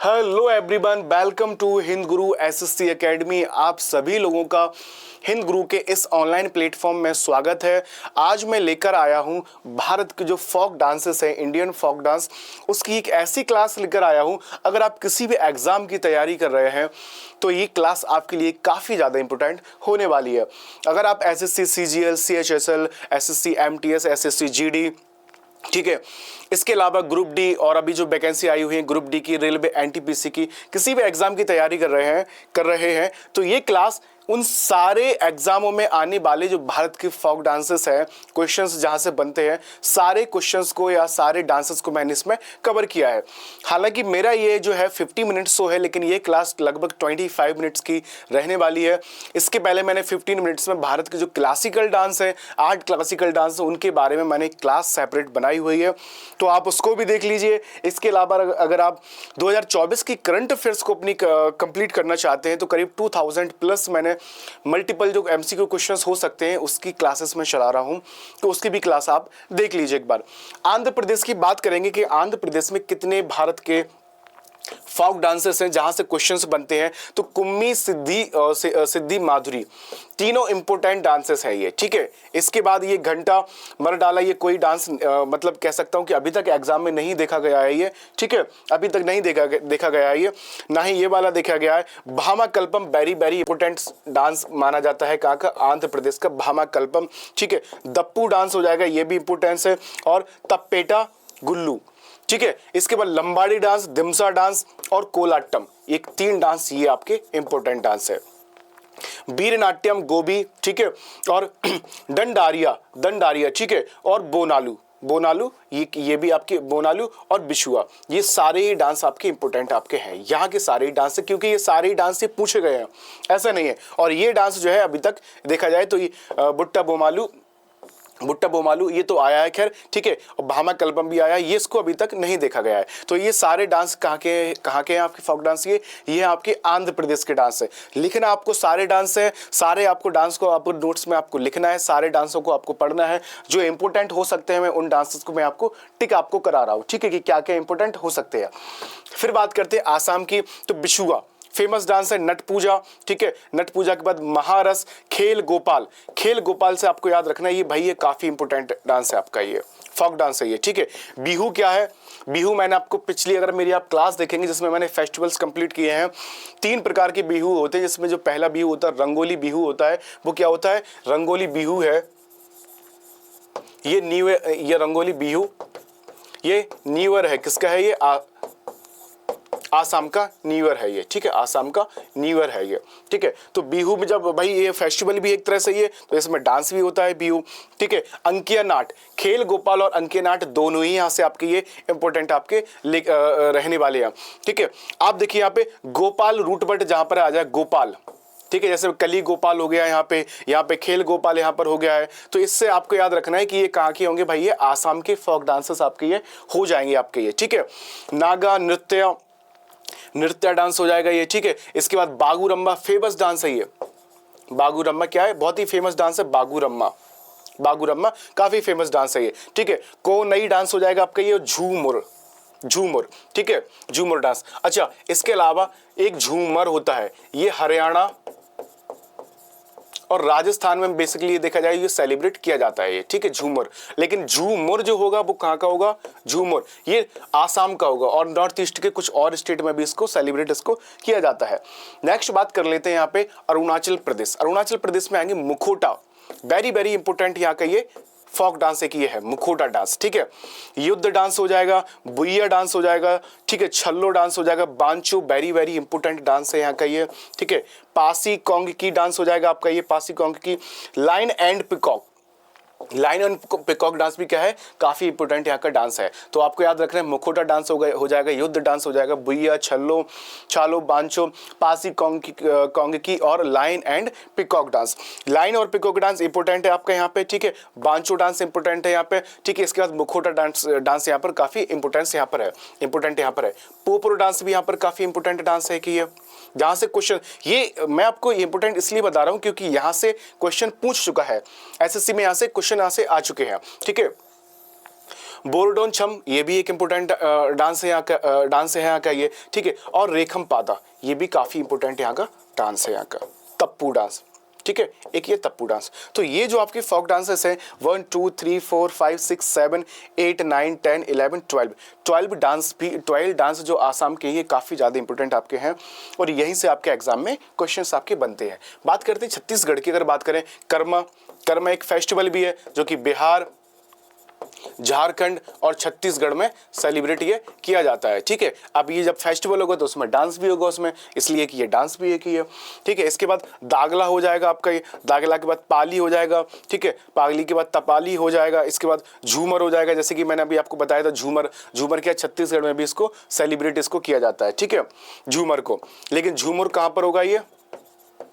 Hello everyone, welcome to Hind Guru SSC academy. आप सभी लोगों का हिंद गुरु के इस ऑनलाइन प्लेटफॉर्म में स्वागत है। आज मैं लेकर आया हूं भारत के जो फोक डांसेस है, इंडियन फोक डांस, उसकी एक ऐसी क्लास लेकर आया हूं। अगर आप किसी भी एग्जाम की तैयारी कर रहे हैं तो ये क्लास आपके लिए काफ़ी ज़्यादा इंपॉर्टेंट होने वाली है। अगर आप SSC CGL, CHSL, SSC MTS, SSC GD, ठीक है, इसके अलावा ग्रुप डी और अभी जो वैकेंसी आई हुई है ग्रुप डी की, रेलवे एनटीपीसी की, किसी भी एग्जाम की तैयारी कर रहे हैं तो ये क्लास उन सारे एग्जामों में आने वाले जो भारत के फोक डांसेस हैं, क्वेश्चंस जहां से बनते हैं, सारे क्वेश्चंस को या सारे डांसेस को मैंने इसमें कवर किया है। हालांकि मेरा ये जो है 50 मिनट्स शो है, लेकिन ये क्लास लगभग 25 मिनट्स की रहने वाली है। इसके पहले मैंने 15 मिनट्स में भारत के जो क्लासिकल डांस है, 8 क्लासिकल डांस है, उनके बारे में मैंने क्लास सेपरेट बनाई हुई है, तो आप उसको भी देख लीजिए। इसके अलावा अगर आप 2024 की करंट अफेयर्स को अपनी कंप्लीट करना चाहते हैं तो करीब 2000 प्लस मैंने मल्टीपल जो एमसीक्यू क्वेश्चंस हो सकते हैं उसकी क्लासेस में चला रहा हूं, तो उसकी भी क्लास आप देख लीजिए एक बार। आंध्र प्रदेश की बात करेंगे कि आंध्र प्रदेश में कितने भारत के फोक डांसेस हैं जहां से क्वेश्चंस बनते हैं, तो कुम्मी, सिद्धि, माधुरी, तीनों इंपोर्टेंट डांसेस है ये, ठीक है। इसके बाद ये घंटा, मर डाला, ये कोई डांस मतलब कह सकता हूं कि अभी तक एग्जाम में नहीं देखा गया है ये, ठीक है, अभी तक नहीं देखा गया है ये, ना ही ये वाला देखा गया है। Bhama कल्पम very very important dance माना जाता है, कहाँ का? आंध्र प्रदेश का भामा कल्पम, ठीक है। दप्पू डांस हो जाएगा, ये भी इंपोर्टेंस है, और तप्पेटा गुल्लू, ठीक है। इसके बाद लंबाड़ी डांस, दिमसा डांस और कोलाट्टम, ये 3 डांस ये आपके इंपोर्टेंट डांस है। वीर नाट्यम, गोबी, ठीक है, और दंडारिया, ठीक है, और बोनालू, ये भी आपके बोनालू और बिशुआ, ये सारे डांस आपके इंपोर्टेंट आपके हैं। यहाँ के सारे डांस है, क्योंकि ये सारे डांस से पूछे गए हैं, ऐसा नहीं है। और ये डांस जो है अभी तक देखा जाए तो ये बुट्टा बोमालू ये तो आया है, खैर, ठीक है, और भामा कल्पम भी आया है, ये इसको अभी तक नहीं देखा गया है। तो ये सारे डांस कहाँ के हैं आपके फोक डांस? ये आपके आंध्र प्रदेश के डांस है। लिखना आपको सारे डांस है, सारे आपको डांस को आपको नोट्स में आपको लिखना है, सारे डांसों को आपको पढ़ना है। जो इंपोर्टेंट हो सकते हैं मैं उन डांसेस को मैं आपको टिक आपको करा रहा हूँ, ठीक है, कि क्या क्या इंपोर्टेंट हो सकते हैं। फिर बात करते हैं आसाम की, तो बिशुआ फेमस डांस है, नट पूजा, ठीक है, नट पूजा के बाद महारस, खेल गोपाल से आपको याद रखना है, ये भाई ये काफी इंपोर्टेंट डांस है आपका, ये फोक डांस है ये, ठीक है। बिहू क्या है? बिहू मैंने आपको पिछली अगर मेरी आप क्लास देखेंगे जिसमें मैंने फेस्टिवल्स कंप्लीट किए हैं, 3 प्रकार के बिहू होते हैं, जिसमें जो पहला बिहू होता है रंगोली बिहू होता है। वो क्या होता है? रंगोली बिहू है, ये रंगोली बिहू, ये न्यू ईयर है, किसका है ये? आसाम का न्यू ईयर है ये, ठीक है, आसाम का न्यू ईयर है ये, ठीक है। तो बिहू में जब भाई ये फेस्टिवल भी एक तरह से ये, तो इसमें डांस भी होता है बिहू, ठीक है। अंकिया नाट, खेल गोपाल और अंकिया नाट दोनों ही यहाँ से आपके ये इंपॉर्टेंट आपके रहने वाले हैं, ठीक है। आप देखिए यहाँ पे गोपाल रूट बट जहाँ पर आ जाए गोपाल, ठीक है, जैसे कली गोपाल हो गया यहाँ पे खेल गोपाल यहाँ पर हो गया है, तो इससे आपको याद रखना है कि ये कहाँ के होंगे भाई? ये आसाम के फोक डांसेस आपके ये हो जाएंगे आपके ये, ठीक है। नागा नृत्य डांस हो जाएगा ये, ठीक है। इसके बाद बागुरम्मा फेमस डांस है ये। बागुरम्मा क्या है? बहुत ही फेमस डांस है बागुरम्मा काफी फेमस डांस है ये, ठीक है। को नई डांस हो जाएगा आपका ये झूमर, ठीक है, झूमर डांस। अच्छा, इसके अलावा एक झूमर होता है, ये हरियाणा और राजस्थान में बेसिकली ये देखा जाए ये सेलिब्रेट किया जाता है ये, ठीक है, झूमर। लेकिन झूमर जो होगा वो कहाँ का होगा? झूमर ये आसाम का होगा, और नॉर्थ ईस्ट के कुछ और स्टेट में भी इसको सेलिब्रेट किया जाता है। नेक्स्ट बात कर लेते हैं यहाँ पे अरुणाचल प्रदेश में आएंगे मुखोटा, वेरी वेरी इंपोर्टेंट यहाँ का ये फोक डांस एक ये है मुखोटा डांस, ठीक है। युद्ध डांस हो जाएगा, बुइया डांस हो जाएगा, ठीक है, छल्लो डांस हो जाएगा, बांचो वेरी वेरी इंपोर्टेंट डांस है यहाँ का ये, ठीक है। पासी कोंग की डांस हो जाएगा आपका ये, पासी कोंग की। लाइन एंड पिकॉक डांस भी क्या है? काफी इंपोर्टेंट यहाँ का डांस है। तो आपको याद रखना है मुखोटा डांस हो जाएगा, युद्ध डांस हो जाएगा, बुइया, छालो, बांचो, पासी कोंग की और line and peacock dance. Line और पिकॉक डांस इंपोर्टेंट है आपका यहाँ पे, ठीक है। बांचो डांस इंपोर्टेंट है यहाँ पे, ठीक है। इसके बाद मुखोटा डांस यहाँ पर काफी इंपोर्टेंट यहाँ पर है। पोपरो डांस भी यहाँ पर काफी इंपोर्टेंट डांस है कि ये जहां से क्वेश्चन, ये मैं आपको इंपोर्टेंट इसलिए बता रहा हूं क्योंकि यहां से क्वेश्चन पूछ चुका है, एसएससी में यहां से क्वेश्चन यहां से आ चुके हैं, ठीक है। बोरडोन छम, ये भी एक इंपॉर्टेंट डांस है यहाँ का, डांस है यहाँ का ये, ठीक है। और रेखम पादा, ये भी काफी इंपॉर्टेंट यहाँ का डांस है यहाँ का। तप्पू डांस, ठीक है, एक ये तप्पू डांस। तो ये जो आपके फोक डांसेस हैं 1 2 3 4 5 6 7 8 9 10 11 12 डांस भी, 12 डांस जो आसाम के, ये काफ़ी ज़्यादा इंपॉर्टेंट आपके हैं और यहीं से आपके एग्जाम में क्वेश्चंस आपके बनते हैं। बात करते हैं छत्तीसगढ़ की, अगर बात करें कर्मा, कर्मा एक फेस्टिवल भी है जो कि बिहार, झारखंड और छत्तीसगढ़ में सेलिब्रेट ये किया जाता है, ठीक है। अब ये जब फेस्टिवल होगा तो उसमें डांस भी होगा उसमें, इसलिए कि ये डांस भी एक ही है, ठीक है। इसके बाद दागला हो जाएगा आपका, ये दागला के बाद पाली हो जाएगा, ठीक है। पाली के बाद तपाली हो जाएगा, इसके बाद झूमर हो जाएगा, जैसे कि मैंने अभी आपको बताया था झूमर, झूमर क्या छत्तीसगढ़ में भी इसको सेलिब्रेट इसको किया जाता है, ठीक है, झूमर को। लेकिन झूमर कहाँ पर होगा, ये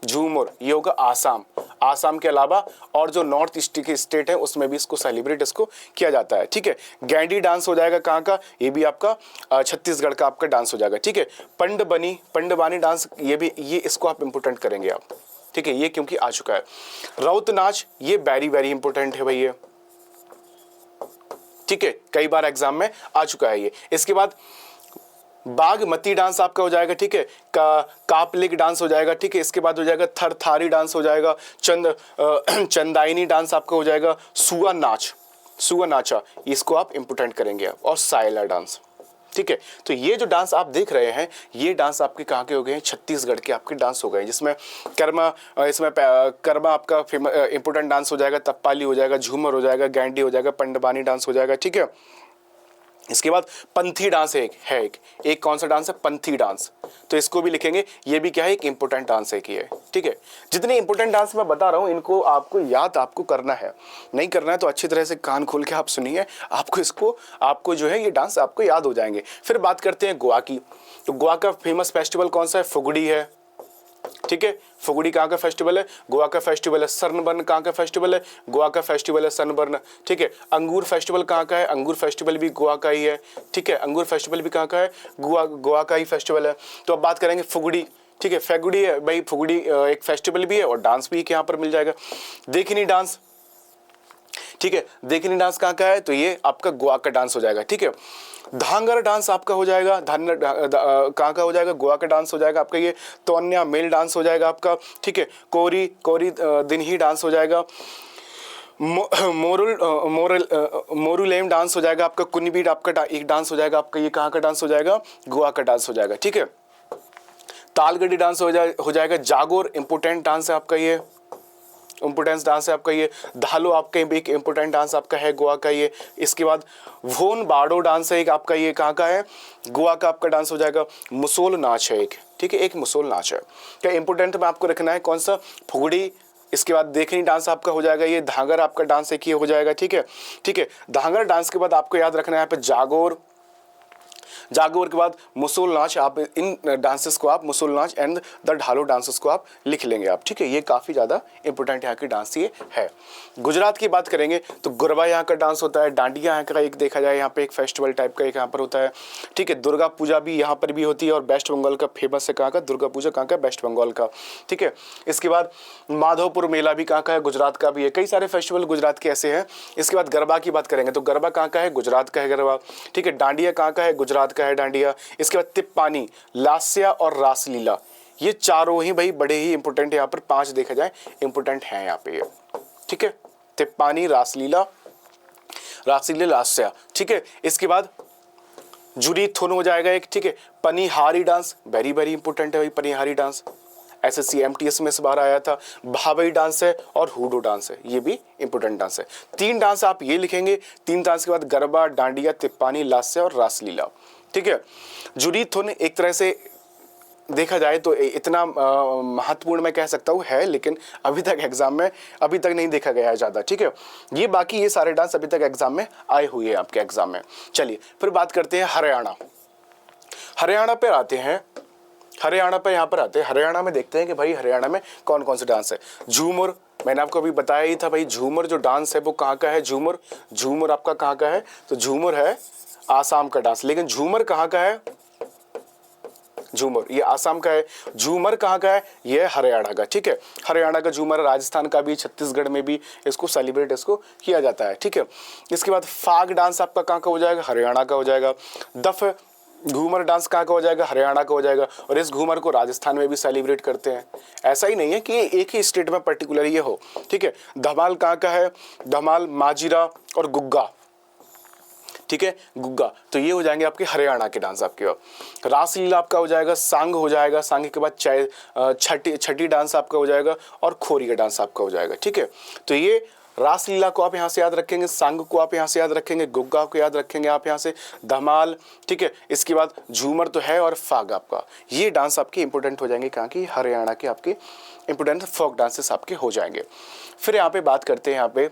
झूमर ये होगा आसाम, आसाम के अलावा और जो नॉर्थ ईस्ट के स्टेट है उसमें भी इसको सेलिब्रेट इसको किया जाता है, ठीक है। गैंडी डांस हो जाएगा कहाँ का, ये भी आपका छत्तीसगढ़ का आपका डांस हो जाएगा, ठीक है। पंडबानी डांस, ये भी, ये इसको आप इंपोर्टेंट करेंगे आप, ठीक है, ये क्योंकि आ चुका है। राउत नाच, ये वेरी वेरी इंपोर्टेंट है भाई ये, ठीक है, कई बार एग्जाम में आ चुका है ये। इसके बाद बागमती डांस आपका हो जाएगा, ठीक है, कापलिक डांस हो जाएगा, ठीक है। इसके बाद हो जाएगा थरथारी डांस हो जाएगा, चंदाइनी डांस आपका हो जाएगा, सुआ नाचा, इसको आप इंपोर्टेंट करेंगे आप, और सायला डांस, ठीक है। तो ये जो डांस आप देख रहे हैं, ये डांस आपके कहाँ के हो गए हैं, छत्तीसगढ़ के आपके डांस हो गए, जिसमें कर्मा, इसमें कर्मा आपका इंपोर्टेंट डांस हो जाएगा, तप्पाली हो जाएगा, झूमर हो जाएगा, गैंडी हो जाएगा, पंडबानी डांस हो जाएगा, ठीक है। इसके बाद पंथी डांस एक कौन सा डांस है, पंथी डांस, तो इसको भी लिखेंगे, ये भी क्या है, एक इंपॉर्टेंट डांस है कि है, ठीक है। जितने इंपॉर्टेंट डांस मैं बता रहा हूँ इनको आपको याद आपको करना है, नहीं करना है तो अच्छी तरह से कान खोल के आप सुनिए, आपको जो है ये डांस आपको याद हो जाएंगे। फिर बात करते हैं गोवा की, तो गोवा का फेमस फेस्टिवल कौन सा है, फुगड़ी है, ठीक है। फुगड़ी कहाँ का फेस्टिवल है, गोवा का फेस्टिवल है। सनबर्न कहाँ का फेस्टिवल है, गोवा का फेस्टिवल है सनबर्न, ठीक है। अंगूर फेस्टिवल कहाँ का है, अंगूर फेस्टिवल भी गोवा का ही है, ठीक है। अंगूर फेस्टिवल भी कहाँ का है, गोवा का ही फेस्टिवल है। तो अब बात करेंगे फुगड़ी, ठीक है, फुगड़ी है भाई, फुगड़ी एक फेस्टिवल भी है और डांस भी यहाँ पर मिल जाएगा। देखनी डांस, ठीक है, देखनी डांस कहाँ का है, तो ये आपका गोवा का डांस हो जाएगा, ठीक है। धांगर डांस आपका हो जाएगा, कहाँ का हो जाएगा, गोवा का डांस हो जाएगा आपका ये। तोन्या मेल डांस हो जाएगा आपका, ठीक है। कोरी दिनही डांस हो जाएगा। मोरुलेम डांस हो जाएगा आपका। कुनिबीट आपका एक डांस हो जाएगा आपका, ये कहाँ का डांस हो जाएगा, गोवा का डांस हो जाएगा, ठीक है। तालगढ़ी डांस हो जाएगा। जागोर इंपोर्टेंट डांस है आपका, ये इम्पोर्टेंस डांस है आपका ये। धालो आपका एक इम्पोर्टेंट डांस आपका है गोवा का ये। इसके बाद वोन बाडो डांस है एक आपका, ये कहाँ का है, गोवा का आपका डांस हो जाएगा। मुसोल नाच है एक, ठीक है, एक मुसोल नाच है। क्या इंपोर्टेंट में आपको रखना है, कौन सा, फुगड़ी। इसके बाद देखनी डांस आपका हो जाएगा ये। धांगर आपका डांस एक ही हो जाएगा, ठीक है, ठीक है। धांगर डांस के बाद आपको याद रखना है यहाँ पे जागोर के बाद मुसोल नाच। आप इन डांसेस को आप मुसोल नाच एंड द ढालो डांसेस को आप लिख लेंगे आप, ठीक है। ये काफ़ी ज़्यादा इंपॉर्टेंट यहाँ की डांस ये है। गुजरात की बात करेंगे तो गरबा यहाँ का डांस होता है। डांडिया यहाँ का एक देखा जाए यहाँ पे एक फेस्टिवल टाइप का एक यहाँ पर होता है, ठीक है। दुर्गा पूजा भी यहाँ पर भी होती है और वेस्ट बंगाल का फेमस है कहाँ का, दुर्गा पूजा कहाँ का, वेस्ट बंगाल का, ठीक है। इसके बाद माधवपुर मेला भी कहाँ का है, गुजरात का भी है। कई सारे फेस्टिवल गुजरात के ऐसे हैं। इसके बाद गरबा की बात करेंगे तो गरबा कहाँ का है, गुजरात का है गरबा, ठीक है। डांडिया कहाँ का है, गुजरात का है डांडिया। इसके बाद तिप्पानी, लास्या और रासलीला, ये चारों ही भाई बड़े ही इंपॉर्टेंट है यहाँ पर, 5 देखा जाए इंपॉर्टेंट है यहाँ पे ये, ठीक है। तिप्पानी, रासलीला, लास्या, ठीक है। इसके बाद जुड़ी थुन हो जाएगा एक, ठीक है। पनिहारी डांस वेरी वेरी इंपॉर्टेंट है भाई, पनिहारी डांस SSC MTS में इस बार आया था। भावई डांस है और हुडो डांस है, ये भी इंपॉर्टेंट डांस है। 3 डांस आप ये लिखेंगे। 3 डांस के बाद गरबा, डांडिया, तिप्पानी, लास्या और रासलीला, ठीक है। जुड़ी थुन एक तरह से देखा जाए तो इतना महत्वपूर्ण मैं कह सकता हूँ है, लेकिन अभी तक एग्जाम में अभी तक नहीं देखा गया है ज़्यादा, ठीक है। ये बाकी ये सारे डांस अभी तक एग्जाम में आए हुए हैं आपके एग्जाम में। चलिए फिर बात करते हैं हरियाणा पे आते हैं। यहाँ पर आते हैं। हरियाणा में देखते हैं कि भाई हरियाणा में कौन कौन से डांस है। झूमर, मैंने आपको अभी बताया ही था भाई, झूमर जो डांस है वो कहाँ का है, झूमर आपका कहाँ का है, तो झूमर है आसाम का डांस। लेकिन झूमर कहाँ का है, झूमर ये आसाम का है। झूमर कहाँ का है? ये हरियाणा का, ठीक है, हरियाणा का झूमर, राजस्थान का भी, छत्तीसगढ़ में भी इसको सेलिब्रेट इसको किया जाता है, ठीक है। इसके बाद फाग डांस आपका कहाँ का हो जाएगा? हरियाणा का हो जाएगा। दफ घूमर डांस कहाँ का हो जाएगा? हरियाणा का हो जाएगा। और इस घूमर को राजस्थान में भी सेलिब्रेट करते हैं। ऐसा ही नहीं है कि एक ही स्टेट में पर्टिकुलर ये हो, ठीक है। धमाल कहाँ का है? धमाल, माजीरा और गुग्गा, ठीक है, गुग्गा, तो ये हो जाएंगे आपके हरियाणा के डांस आपके। रासलीला आपका हो जाएगा, सांग हो जाएगा, सांग के बाद छठी डांस आपका हो जाएगा और खोरी का डांस आपका हो जाएगा, ठीक है। तो ये रासलीला को आप यहाँ से याद रखेंगे, सांग को आप यहाँ से याद रखेंगे, गुग्गा को याद रखेंगे आप यहाँ से, धमाल, ठीक है। इसके बाद झूमर तो है और फाग आपका, ये डांस आपके इंपॉर्टेंट हो जाएंगे कहाँ की? हरियाणा के आपके इंपॉर्टेंट फोक डांसेस आपके हो जाएंगे। फिर यहाँ पे बात करते हैं यहाँ पे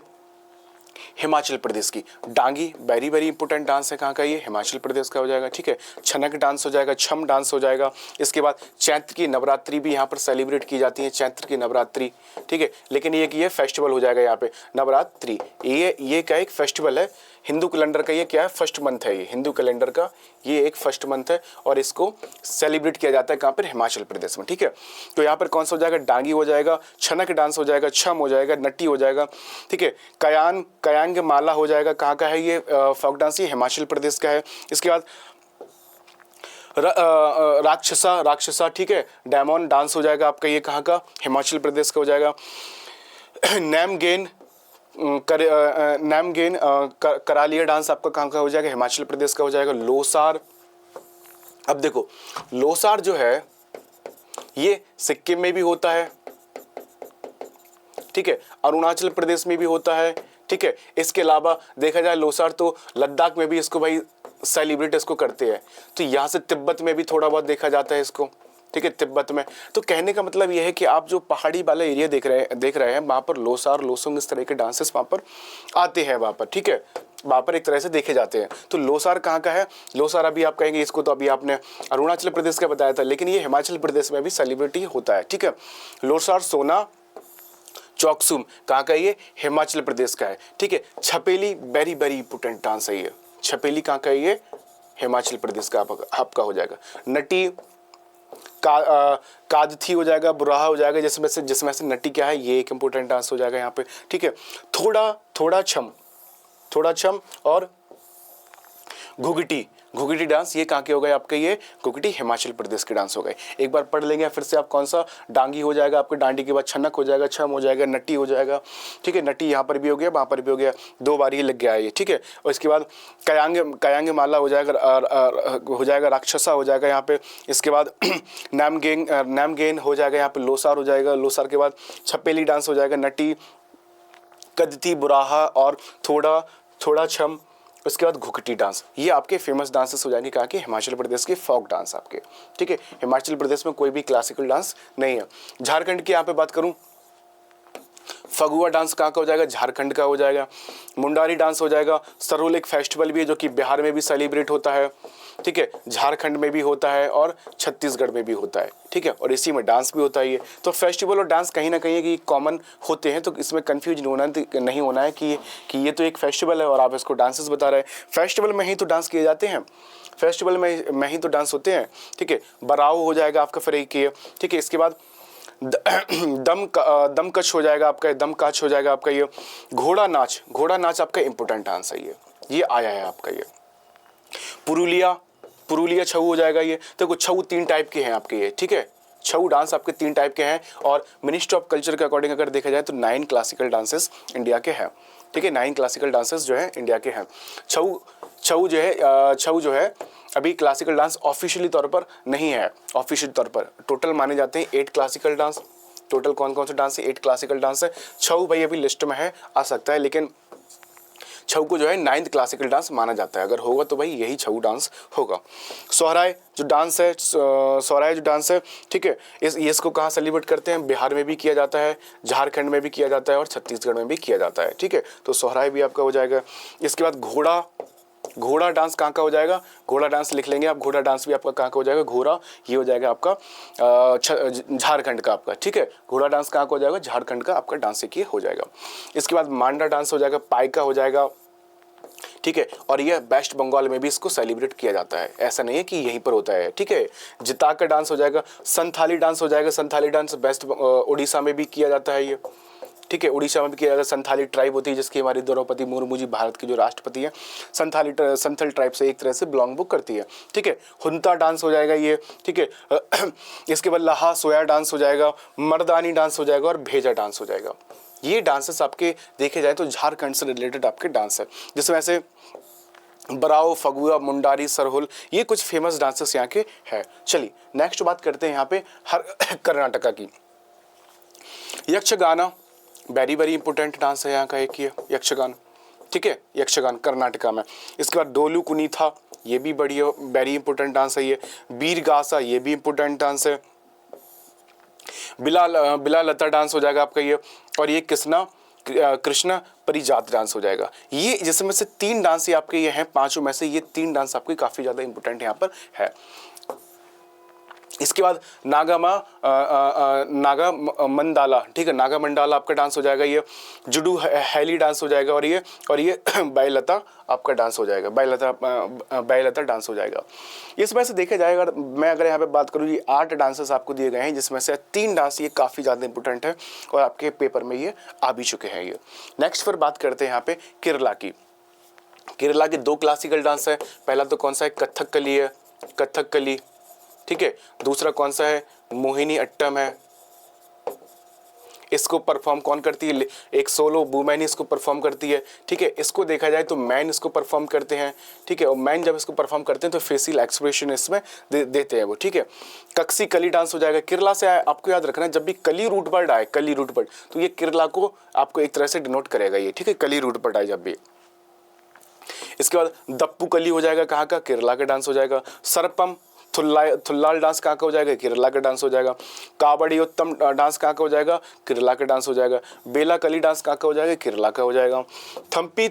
हिमाचल प्रदेश की। Dangi very very important dance है, कहाँ का? ये हिमाचल प्रदेश का हो जाएगा, ठीक है। छनक डांस हो जाएगा, छम डांस हो जाएगा। इसके बाद चैत्र की नवरात्रि भी यहाँ पर सेलिब्रेट की जाती है, चैत्र की नवरात्रि, ठीक है। लेकिन ये फेस्टिवल हो जाएगा यहाँ पे नवरात्रि, ये क्या एक फेस्टिवल है हिंदू कैलेंडर का, ये क्या है? फर्स्ट मंथ है, ये हिंदू कैलेंडर का ये एक फर्स्ट मंथ है और इसको सेलिब्रेट किया जाता है कहाँ पर? हिमाचल प्रदेश में, ठीक है। तो यहाँ पर कौन सा हो जाएगा? डांगी हो जाएगा, छनक डांस हो जाएगा, छम हो जाएगा, नट्टी हो जाएगा, ठीक है। कयांग माला हो जाएगा, कहाँ का है ये फोक डांस? ये हिमाचल प्रदेश का है। इसके बाद राक्षसा, ठीक है, डायमंड डांस हो जाएगा आपका, ये कहाँ का? हिमाचल प्रदेश का हो जाएगा। नैमगेन करालिया डांस आपका कहाँ का हो जाएगा? हिमाचल प्रदेश का हो जाएगा। लोसार, अब देखो लोसार जो है ये सिक्किम में भी होता है, ठीक है, अरुणाचल प्रदेश में भी होता है, ठीक है। इसके अलावा देखा जाए लोसार तो लद्दाख में भी इसको भाई सेलिब्रेट इसको करते हैं। तो यहाँ से तिब्बत में भी थोड़ा बहुत देखा जाता है इसको, ठीक है, तिब्बत में। तो कहने का मतलब ये है कि आप जो पहाड़ी वाला एरिया देख रहे हैं वहाँ पर लोसार, लोसुंग इस तरह के डांसेस वहाँ पर आते हैं वहाँ पर, ठीक है, वहाँ पर एक तरह से देखे जाते हैं। तो लोसार कहाँ का है? लोसार अभी आप कहेंगे इसको तो अभी आपने अरुणाचल प्रदेश का बताया था, लेकिन ये हिमाचल प्रदेश में भी सेलिब्रिटी होता है, ठीक है। लोसार सोना चौकसुम कहाँ का? ये हिमाचल प्रदेश का है, ठीक है। Chhapeli very very important dance है ये, छपेली कहाँ का है? ये हिमाचल प्रदेश का आपका हो जाएगा। नटी कादथी हो जाएगा, बुराहा हो जाएगा, जिसमें से नटी क्या है? ये एक इंपॉर्टेंट डांस हो जाएगा यहाँ पे, ठीक है। थोड़ा छम और घुघटी डांस, ये कहाँ के हो गए आपके? ये घुघटी हिमाचल प्रदेश के डांस हो गए। एक बार पढ़ लेंगे फिर से आप कौन सा? डांगी हो जाएगा आपके, डांडी के बाद छनक हो जाएगा, छम हो जाएगा, नट्टी हो जाएगा, ठीक है। नट्टी यहाँ पर भी हो गया, वहाँ पर भी हो गया, 2 बार ये लग गया है ये, ठीक है। और इसके बाद कयांग माला हो जाएगा, राक्षसा हो जाएगा यहाँ पे। इसके बाद नैमगेन हो जाएगा यहाँ पे, लोसार हो जाएगा, लोसार के बाद छपेली डांस हो जाएगा, नटी, कदती, बुराहा और थोड़ा छम। उसके बाद घुघटी डांस, ये आपके फेमस डांसेस हो जाएंगे कहाँ के? हिमाचल प्रदेश के फोक डांस आपके, ठीक है। हिमाचल प्रदेश में कोई भी क्लासिकल डांस नहीं है। झारखंड की यहाँ पे बात करूँ, फगुआ डांस कहाँ का हो जाएगा? झारखंड का हो जाएगा। मुंडारी डांस हो जाएगा। सरोल एक फेस्टिवल भी है जो कि बिहार में भी सेलिब्रेट होता है, ठीक है, झारखंड में भी होता है और छत्तीसगढ़ में भी होता है, ठीक है, और इसी में डांस भी होता है ये। तो फेस्टिवल और डांस कहीं ना कहीं कि कॉमन होते हैं, तो इसमें कंफ्यूज नहीं होना है कि ये तो एक फेस्टिवल है और आप इसको डांसेस बता रहे हैं। फेस्टिवल में ही तो डांस किए जाते हैं, फेस्टिवल में ही तो डांस होते हैं, ठीक है। बराऊ हो जाएगा आपका फिर एक ये, ठीक है। इसके बाद दमकच हो जाएगा आपका, दमकाच हो जाएगा आपका ये। घोड़ा नाच आपका इंपॉर्टेंट डांस है ये आया है आपका ये। पुरुलिया छऊ हो जाएगा ये। देखो छऊ 3 टाइप के हैं आपके ये, ठीक है, छऊ डांस आपके 3 टाइप के हैं और मिनिस्ट्री ऑफ कल्चर के अकॉर्डिंग अगर देखा जाए तो 9 क्लासिकल डांसेस इंडिया के हैं, ठीक है, 9 क्लासिकल डांसेस जो है इंडिया के हैं। छऊ जो है अभी क्लासिकल डांस ऑफिशियली तौर पर नहीं है, ऑफिशियल तौर पर टोटल माने जाते हैं 8 क्लासिकल डांस। टोटल कौन कौन से डांस है? 8 क्लासिकल डांस है। छऊ भाई अभी लिस्ट में है, आ सकता है, लेकिन छऊ को जो है 9th क्लासिकल डांस माना जाता है। अगर होगा तो भाई यही छऊ डांस होगा। सोहराय जो डांस है, ठीक है, इसको कहाँ सेलिब्रेट करते हैं? बिहार में भी किया जाता है, झारखंड में भी किया जाता है और छत्तीसगढ़ में भी किया जाता है, ठीक है। तो सोहराय भी आपका हो जाएगा। इसके बाद घोड़ा डांस कहाँ का हो जाएगा? घोड़ा डांस लिख लेंगे आप, घोड़ा डांस भी आपका कहाँ का हो जाएगा? घोड़ा, ये हो जाएगा आपका झारखंड का आपका, ठीक है। घोड़ा डांस कहाँ का हो जाएगा? झारखंड का आपका डांस एक ये हो जाएगा। इसके बाद मांडा डांस हो जाएगा, पाइका हो जाएगा, ठीक है। और ये वेस्ट बंगाल में भी इसको सेलिब्रेट किया जाता है, ऐसा नहीं है कि यहीं पर होता है, ठीक है। जिता का डांस हो जाएगा, संथाली डांस हो जाएगा। संथाली डांस वेस्ट उड़ीसा में भी किया जाता है ये, ठीक है। उड़ीसा में भी किया जाता है। संथाली ट्राइब होती है जिसकी हमारी द्रौपदी मुर्मू जी भारत की जो राष्ट्रपति है, संथाल ट्राइब से एक तरह से बिलोंग बुक करती है, ठीक है। हुंता डांस हो जाएगा ये, ठीक है। इसके बाद लहा सोया डांस हो जाएगा, मर्दानी डांस हो जाएगा और भेजा डांस हो जाएगा। ये डांसेस आपके देखे जाए तो झारखंड से रिलेटेड आपके डांस है, जिसमें ऐसे बराओ, फगुआ, मुंडारी, सरहुल, ये कुछ फेमस डांसेस यहाँ के हैं। चलिए नेक्स्ट बात करते हैं यहाँ पे कर्नाटका की। Yakshagana very very important dance है यहाँ का, एक ये यक्षगान, ठीक है। यक्षगान कर्नाटका में। इसके बाद डोलू कुनीथा, ये भी बढ़िया वेरी इंपॉर्टेंट डांस है ये। बीरगासा, ये भी इंपॉर्टेंट डांस है। बिला लता डांस हो जाएगा आपका ये। और ये कृष्णा परिजात डांस हो जाएगा। ये जिसमें से 3 डांस ये आपके ये हैं, 5 में से ये 3 डांस आपके काफ़ी ज़्यादा इंपॉर्टेंट यहाँ पर है। इसके बाद नागा मंडाला, ठीक है, नागा मंडाला आपका डांस हो जाएगा ये। जुडू हैली डांस हो जाएगा। और ये बायलता आपका डांस हो जाएगा, बायलता डांस हो जाएगा। इसमें से देखा जाएगा, मैं अगर यहाँ पे बात करूँ, ये 8 डांसेस आपको दिए गए हैं, जिसमें से 3 डांस ये काफ़ी ज़्यादा इंपॉर्टेंट है और आपके पेपर में ये आ भी चुके हैं ये। नेक्स्ट फिर बात करते हैं यहाँ पे केरला की। केरला के 2 क्लासिकल डांस है। पहला तो कौन सा है, कथकली है, कथकली, ठीक है। दूसरा कौन सा है, मोहिनी अट्टम है। इसको परफॉर्म कौन करती है, एक सोलो वुमेन इसको परफॉर्म करती है, ठीक है। इसको देखा जाए तो मैन इसको परफॉर्म करते हैं, ठीक है। और मैन जब इसको परफॉर्म करते हैं तो फेशियल एक्सप्रेशन इसमें देते हैं वो, ठीक है। कक्सी कली डांस हो जाएगा। केरला से आपको याद रखना है, जब भी कली रूट वर्ड आए, कली रूट वर्ड, तो ये केरला को आपको एक तरह से डिनोट करेगा ये, ठीक है। कली रूट वर्ड आए जब भी। इसके बाद दप्पू कली हो जाएगा, कहाँ का, केरला का डांस हो जाएगा। सरपम थुल्लाल डांस कहाँ का हो जाएगा, केरला का डांस हो जाएगा। कावड़ी उत्तम डांस कहाँ का हो जाएगा, केरला का डांस हो जाएगा। बेला कली डांस कहाँ का हो जाएगा, केरला का हो जाएगा। थम्पी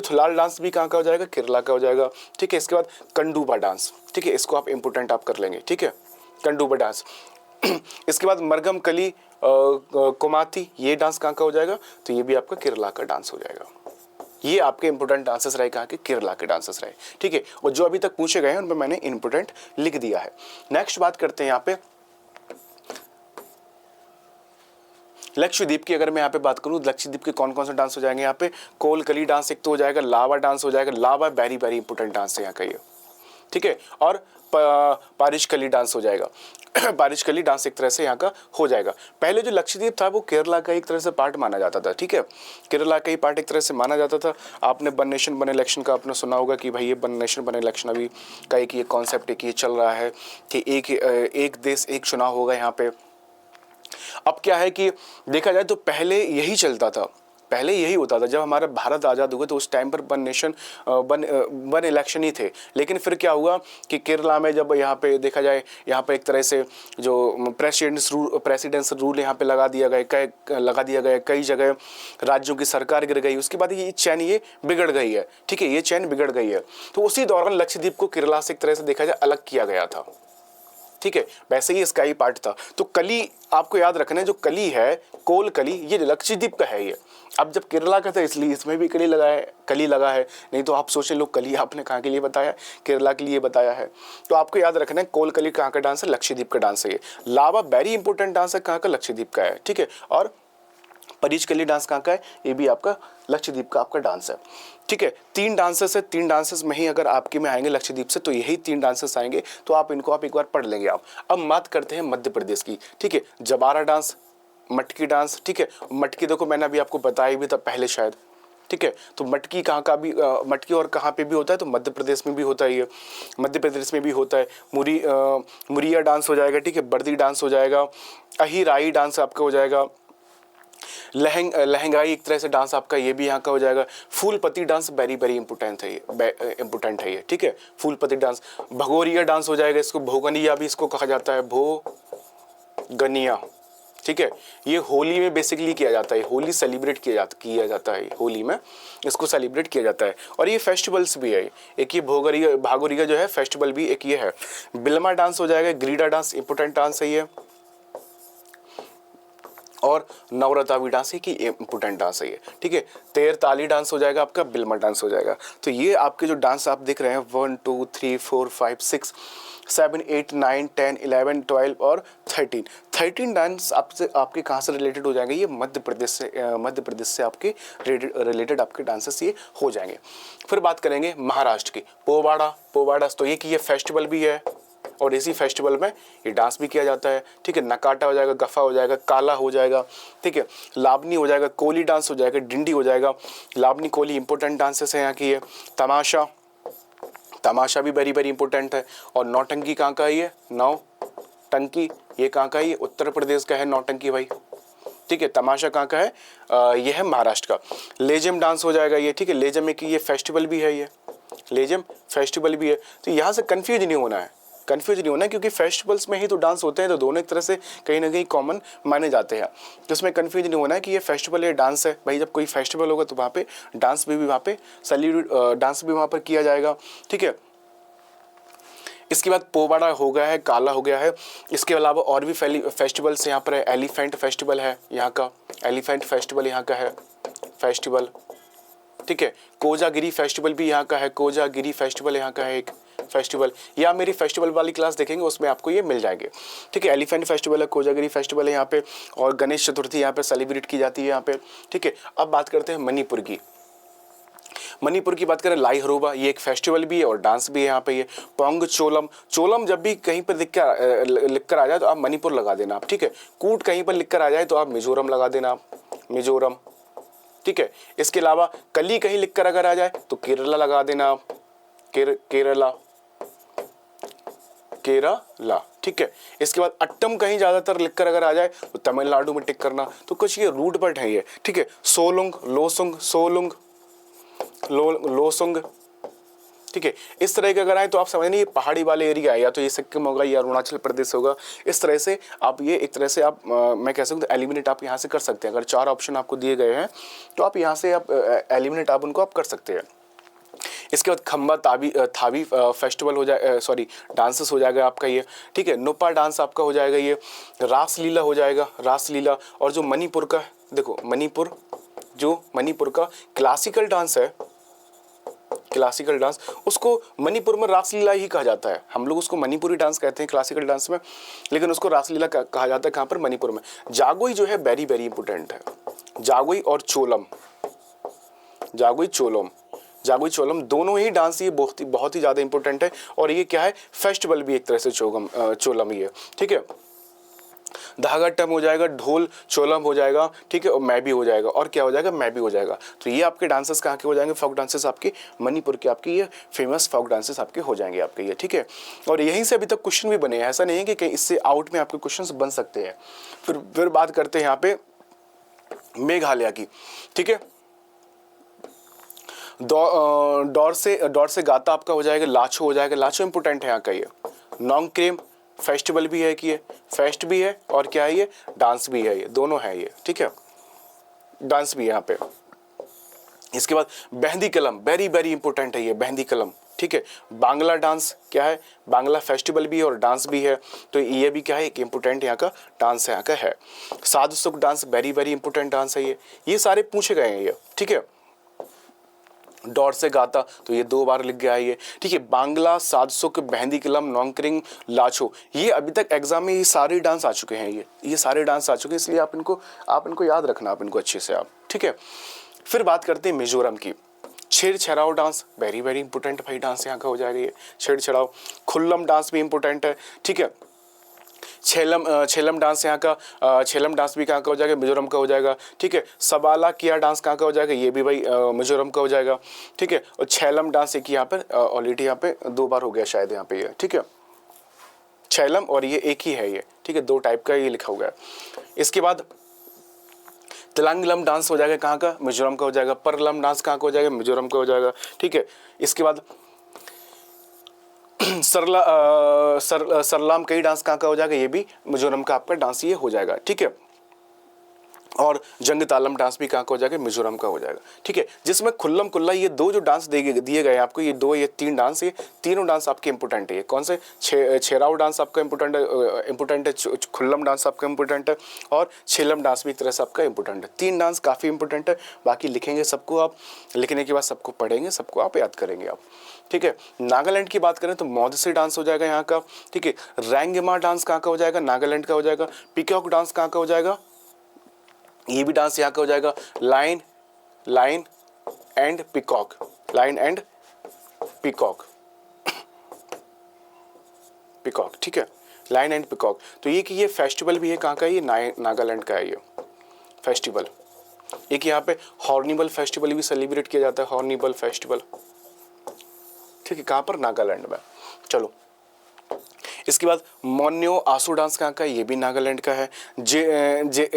थुलाल डांस भी कहाँ का हो जाएगा, केरला का हो जाएगा, ठीक है। इसके बाद कंडूबा डांस, ठीक है, इसको आप इंपोर्टेंट आप कर लेंगे, ठीक है, कंडूबा डांस। इसके बाद मरगम कली कोमाती, ये डांस कहाँ का हो जाएगा, तो ये भी आपका केरला का डांस हो जाएगा। ये आपके इंपोर्टेंट डांसेस रहे, कहाँ के, केरला के डांसेस रहे, ठीक है। और जो अभी तक पूछे गए हैं उनमें मैंने इंपोर्टेंट लिख दिया है। नेक्स्ट बात करते हैं यहाँ पे लक्षद्वीप की। अगर मैं यहाँ पे बात करूँ, लक्षद्वीप के कौन कौन से डांस हो जाएंगे यहाँ पे, कोलकली डांस एक तो हो जाएगा, लावा डांस हो जाएगा। लावा वेरी वेरी इंपोर्टेंट डांस है यहाँ का ये, ठीक है। और पारिशकली डांस हो जाएगा। पारिशकली डांस एक तरह से यहाँ का हो जाएगा। पहले जो लक्षद्वीप था वो केरला का एक तरह से पार्ट माना जाता था, ठीक है, केरला का ही पार्ट एक तरह से माना जाता था। आपने वन नेशन वन इलेक्शन का आपने सुना होगा कि भाई ये वन नेशन वन इलेक्शन अभी का एक ये कॉन्सेप्ट एक ये चल रहा है कि एक देश एक चुनाव होगा यहाँ पे। अब क्या है कि देखा जाए तो पहले यही चलता था, पहले यही होता था। जब हमारा भारत आज़ाद हुआ तो उस टाइम पर वन नेशन वन इलेक्शन ही थे। लेकिन फिर क्या हुआ कि केरला में जब यहाँ पे देखा जाए, यहाँ पे एक तरह से जो प्रेसिडेंस रूल यहाँ पे लगा दिया गया, कई जगह राज्यों की सरकार गिर गई। उसके बाद ये चैन ये बिगड़ गई है, ठीक है, ये चैन बिगड़ गई है। तो उसी दौरान लक्षद्वीप को केरला से एक तरह से देखा जाए अलग किया गया था, ठीक है। वैसे ही इसका ही पार्ट था। तो कली आपको याद रखना है, जो कली है, कोल कली, ये लक्षद्वीप का है ये। अब जब केरला का था इसलिए इसमें भी कली लगा है, नहीं तो आप सोचें लोग कली आपने कहाँ के लिए बताया, केरला के लिए बताया है। तो आपको याद रखना है कोल कली कहाँ का डांस है, लक्षद्वीप का डांस है ये। लावा वेरी इंपॉर्टेंट डांस है, कहाँ का, लक्षद्वीप का है, ठीक है। और परिचकली डांस कहाँ का है, ये भी आपका लक्षद्वीप का आपका डांस है, ठीक है। 3 डांसेस है, 3 डांसेस में ही अगर आपके में आएंगे लक्षद्वीप से तो यही 3 डांसेस आएंगे। तो आप इनको आप एक बार पढ़ लेंगे आप। अब बात करते हैं मध्य प्रदेश की, ठीक है। जबारा डांस, मटकी डांस, ठीक है। मटकी देखो मैंने अभी आपको बताया भी था पहले शायद, ठीक है। तो मटकी कहाँ का भी मटकी और कहाँ पे भी होता है, तो मध्य प्रदेश में भी होता है ये, मध्य प्रदेश में भी होता है। मुरिया डांस हो जाएगा, ठीक है। बर्दी डांस हो जाएगा। अहिराई डांस आपका हो जाएगा। लहंगाई एक तरह से डांस आपका ये भी यहाँ का हो जाएगा। फूलपति डांस वेरी वेरी इंपॉर्टेंट है ये, ठीक है। फूलपति डांस। भगोरिया डांस हो जाएगा, इसको भोगनिया भी इसको कहा जाता है, भोगनिया, ठीक है। ये होली में बेसिकली किया जाता है, होली सेलिब्रेट किया जाता है, होली में इसको सेलिब्रेट किया जाता है। और ये फेस्टिवल्स भी है, एक ये भागोरिया जो है फेस्टिवल भी एक ये है। बिलमा डांस हो जाएगा। ग्रीडा डांस इंपॉर्टेंट डांस है ये। और नवरतावी डांस है कि इम्पोर्टेंट डांस है ये, ठीक है। तेर ताली डांस हो जाएगा आपका, बिलमर डांस हो जाएगा। तो ये आपके जो डांस आप देख रहे हैं 1 2 3 4 5 6 7 8 9 10 11 12 और 13 डांस आपसे आपके कहाँ से रिलेटेड हो जाएंगे, ये मध्य प्रदेश से आपके रिलेटेड आपके डांसेस ये हो जाएंगे। फिर बात करेंगे महाराष्ट्र की, पोवाड़ा तो ये कि ये फेस्टिवल भी है और इसी फेस्टिवल में ये डांस भी किया जाता है, ठीक है। नकाटा हो जाएगा, गफा हो जाएगा, काला हो जाएगा, ठीक है। लावनी हो जाएगा, कोली डांस हो जाएगा, डिंडी हो जाएगा। लावनी कोली इंपॉर्टेंट डांसेस हैं यहाँ की। ये तमाशा भी वेरी वेरी इंपॉर्टेंट है। और नौटंकी कहाँ का है ये, नौटंकी ये कहाँ का है, ये उत्तर प्रदेश का है नौटंकी भाई, ठीक है। तमाशा कहाँ का है, ये है महाराष्ट्र का। लेजम डांस हो जाएगा ये, ठीक है। लेजम एक ये फेस्टिवल भी है, ये लेजम फेस्टिवल भी है। तो यहाँ से कंफ्यूज नहीं होना है, क्योंकि फेस्टिवल्स में ही तो डांस होते हैं, तो दोनों एक तरह से कहीं ना कहीं कॉमन माने जाते हैं। तो इसमें कंफ्यूज नहीं होना है कि ये फेस्टिवल है डांस है भाई। जब कोई फेस्टिवल होगा तो वहाँ पे डांस भी वहाँ पे डांस भी वहाँ पर किया जाएगा, ठीक है। इसके बाद पोवाड़ा हो गया है, काला हो गया है। इसके अलावा और भी फेस्टिवल्स यहाँ पर है। एलिफेंट फेस्टिवल है यहाँ का, एलिफेंट फेस्टिवल यहाँ का है फेस्टिवल, ठीक है। कोजागिरी फेस्टिवल भी यहाँ का है, कोजागिरी फेस्टिवल यहाँ का है एक फेस्टिवल। या मेरी फेस्टिवल वाली क्लास देखेंगे उसमें आपको ये मिल जाएंगे, ठीक है। एलिफेंट फेस्टिवल है, कोजागिरी फेस्टिवल है यहाँ पे, और गणेश चतुर्थी यहाँ पे सेलिब्रेट की जाती है यहाँ पे, ठीक है। अब बात करते हैं मणिपुर की बात करें, लाई हरोबा ये एक फेस्टिवल भी है और डांस भी है यहाँ पे। ये पोंग चोलम जब भी कहीं पर लिख कर आ जाए तो आप मणिपुर लगा देना आप, ठीक है। कूट कहीं पर लिख कर आ जाए तो आप मिजोरम लगा देना आप, मिजोरम, ठीक है। इसके अलावा कली कहीं लिख कर अगर आ जाए तो केरला लगा देना आप, केरला, ठीक है। इसके बाद अट्टम कहीं ज्यादातर लिखकर अगर आ जाए तो तमिलनाडु में टिक करना। तो कुछ ये रूट वर्ड है ये, ठीक है। सोलुंग, लोसुंग, ठीक है। इस तरह के अगर आए तो आप समझ नहीं ये पहाड़ी वाले एरिया है, या तो ये सिक्किम होगा या अरुणाचल प्रदेश होगा। इस तरह से आप ये एक तरह से आप मैं कह सकता हूँ एलिमिनेट आप यहाँ से कर सकते हैं। अगर 4 ऑप्शन आपको दिए गए हैं तो आप यहाँ से आप एलिमिनेट आप उनको आप कर सकते हैं। इसके बाद खम्बा थावी फेस्टिवल हो जाए, सॉरी डांसेस हो जाएगा आपका ये, ठीक है। नुपा डांस आपका हो जाएगा ये। रासलीला हो जाएगा, रासलीला। और जो मणिपुर का देखो, मणिपुर का क्लासिकल डांस है, क्लासिकल डांस उसको मणिपुर में रासलीला ही कहा जाता है। हम लोग उसको मणिपुरी डांस कहते हैं क्लासिकल डांस में, लेकिन उसको रासलीला कहा जाता है कहाँ पर, मणिपुर में। जागोई जो है वेरी वेरी इंपॉर्टेंट है। जागोई और चोलम दोनों ही डांस ये बहुत ही ज़्यादा इंपॉर्टेंट है। और ये क्या है, फेस्टिवल भी एक तरह से चोलम ही है, ठीक है। धागाटम हो जाएगा, ढोल चोलम हो जाएगा, ठीक है। और मैबी हो जाएगा, और क्या हो जाएगा, मैबी हो जाएगा। तो ये आपके डांसेस कहाँ के हो जाएंगे, फोक डांसेस आपके मणिपुर के, आपके ये फेमस फोक डांसेस आपके हो जाएंगे आपके ये, ठीक है। और यहीं से अभी तक क्वेश्चन भी बने हैं, ऐसा नहीं है कि कहीं इससे आउट में आपके क्वेश्चन बन सकते हैं। फिर बात करते हैं यहाँ पे मेघालय की, ठीक है। दौर से गाता आपका हो जाएगा, लाचो हो जाएगा। लाचो इंपोर्टेंट है यहाँ का ये। नोंगक्रेम फेस्टिवल भी है कि ये फेस्ट भी है, और क्या है ये, डांस भी है, ये दोनों है ये, ठीक है। डांस भी है यहाँ पे। इसके बाद बहंदी कलम वेरी वेरी इंपॉर्टेंट है ये, बहंदी कलम, ठीक है। बांग्ला डांस क्या है, बांग्ला फेस्टिवल भी है और डांस भी है। तो ये भी क्या है, एक इंपॉर्टेंट यहाँ का डांस है, यहाँ का है। साधु सुख dance very very important dance है ये सारे पूछे गए हैं ये, ठीक है। दौर से गाता तो ये 2 बार लिख गया है ये, ठीक है। बांग्ला, सादसुक, बहंदी कलम, नोंगक्रिंग, लाचो, ये अभी तक एग्जाम में ये सारे डांस आ चुके हैं, ये सारे डांस आ चुके हैं, इसलिए आप इनको याद रखना, आप इनको अच्छे से आप, ठीक है। फिर बात करते हैं मिजोरम की। छेड़छड़ाव डांस वेरी वेरी इंपॉर्टेंट भाई डांस यहाँ का हो जाएगा ये, छेड़छड़ाव। खुल्लम डांस भी इंपॉर्टेंट है, ठीक है। छेलम डांस यहाँ का, छेलम डांस भी कहाँ का हो जाएगा, मिजोरम का हो जाएगा, ठीक है। सबाला किया डांस कहाँ का हो जाएगा, ये भी भाई मिजोरम का हो जाएगा, ठीक है। और छेलम डांस एक यहाँ पर ऑलरेडी यहाँ पे 2 बार हो गया शायद यहाँ पे ये, ठीक है। छेलम और ये एक ही है ये, ठीक है, 2 टाइप का ये लिखा हुआ है। इसके बाद तिलांगलम डांस हो जाएगा कहाँ का, मिजोरम का हो जाएगा। परलम डांस कहाँ का हो जाएगा, मिजोरम का हो जाएगा, ठीक है। इसके बाद सरलाम कई डांस कहाँ का हो जाएगा, ये भी मिजोरम का आपका डांस ये हो जाएगा, ठीक है। और जंग तालम डांस भी कहाँ का हो जाएगा, मिजोरम का हो जाएगा। ठीक है, जिसमें खुल्लम कुल्ला ये दो जो डांस दिए गए आपको, ये दो ये तीन डांस, ये तीनों डांस आपके इंपॉर्टेंट है। ये कौन से, छेराव डांस आपका इंपॉर्टेंट है, खुल्लम डांस आपका इंपॉर्टेंट है, और छेलम डांस भी एक तरह से आपका इंपॉर्टेंट है। तीन डांस काफ़ी इंपॉर्टेंट है। बाकी लिखेंगे सबको आप, लिखने के बाद सबको पढ़ेंगे, सबको आप याद करेंगे आप। ठीक है, नागालैंड की बात करें तो मौदसी डांस हो जाएगा यहाँ का। ठीक है, रैंगमा डांस कहाँ का हो जाएगा, नागालैंड का हो जाएगा। पिकॉक डांस कहाँ का हो जाएगा, ये भी डांस यहाँ का हो जाएगा। Line line and peacock, line and peacock, peacock. ठीक है, लाइन एंड पिकॉक। तो ये कि ये फेस्टिवल भी है कहाँ का, ये नागालैंड का है ये फेस्टिवल। एक यहाँ पे हॉर्निबल फेस्टिवल भी सेलिब्रेट किया जाता है, हॉर्निबल फेस्टिवल। ठीक है, कहाँ पर, नागालैंड में। चलो, इसके बाद मोन्यो आसू डांस कहाँ का है, ये भी नागालैंड का है।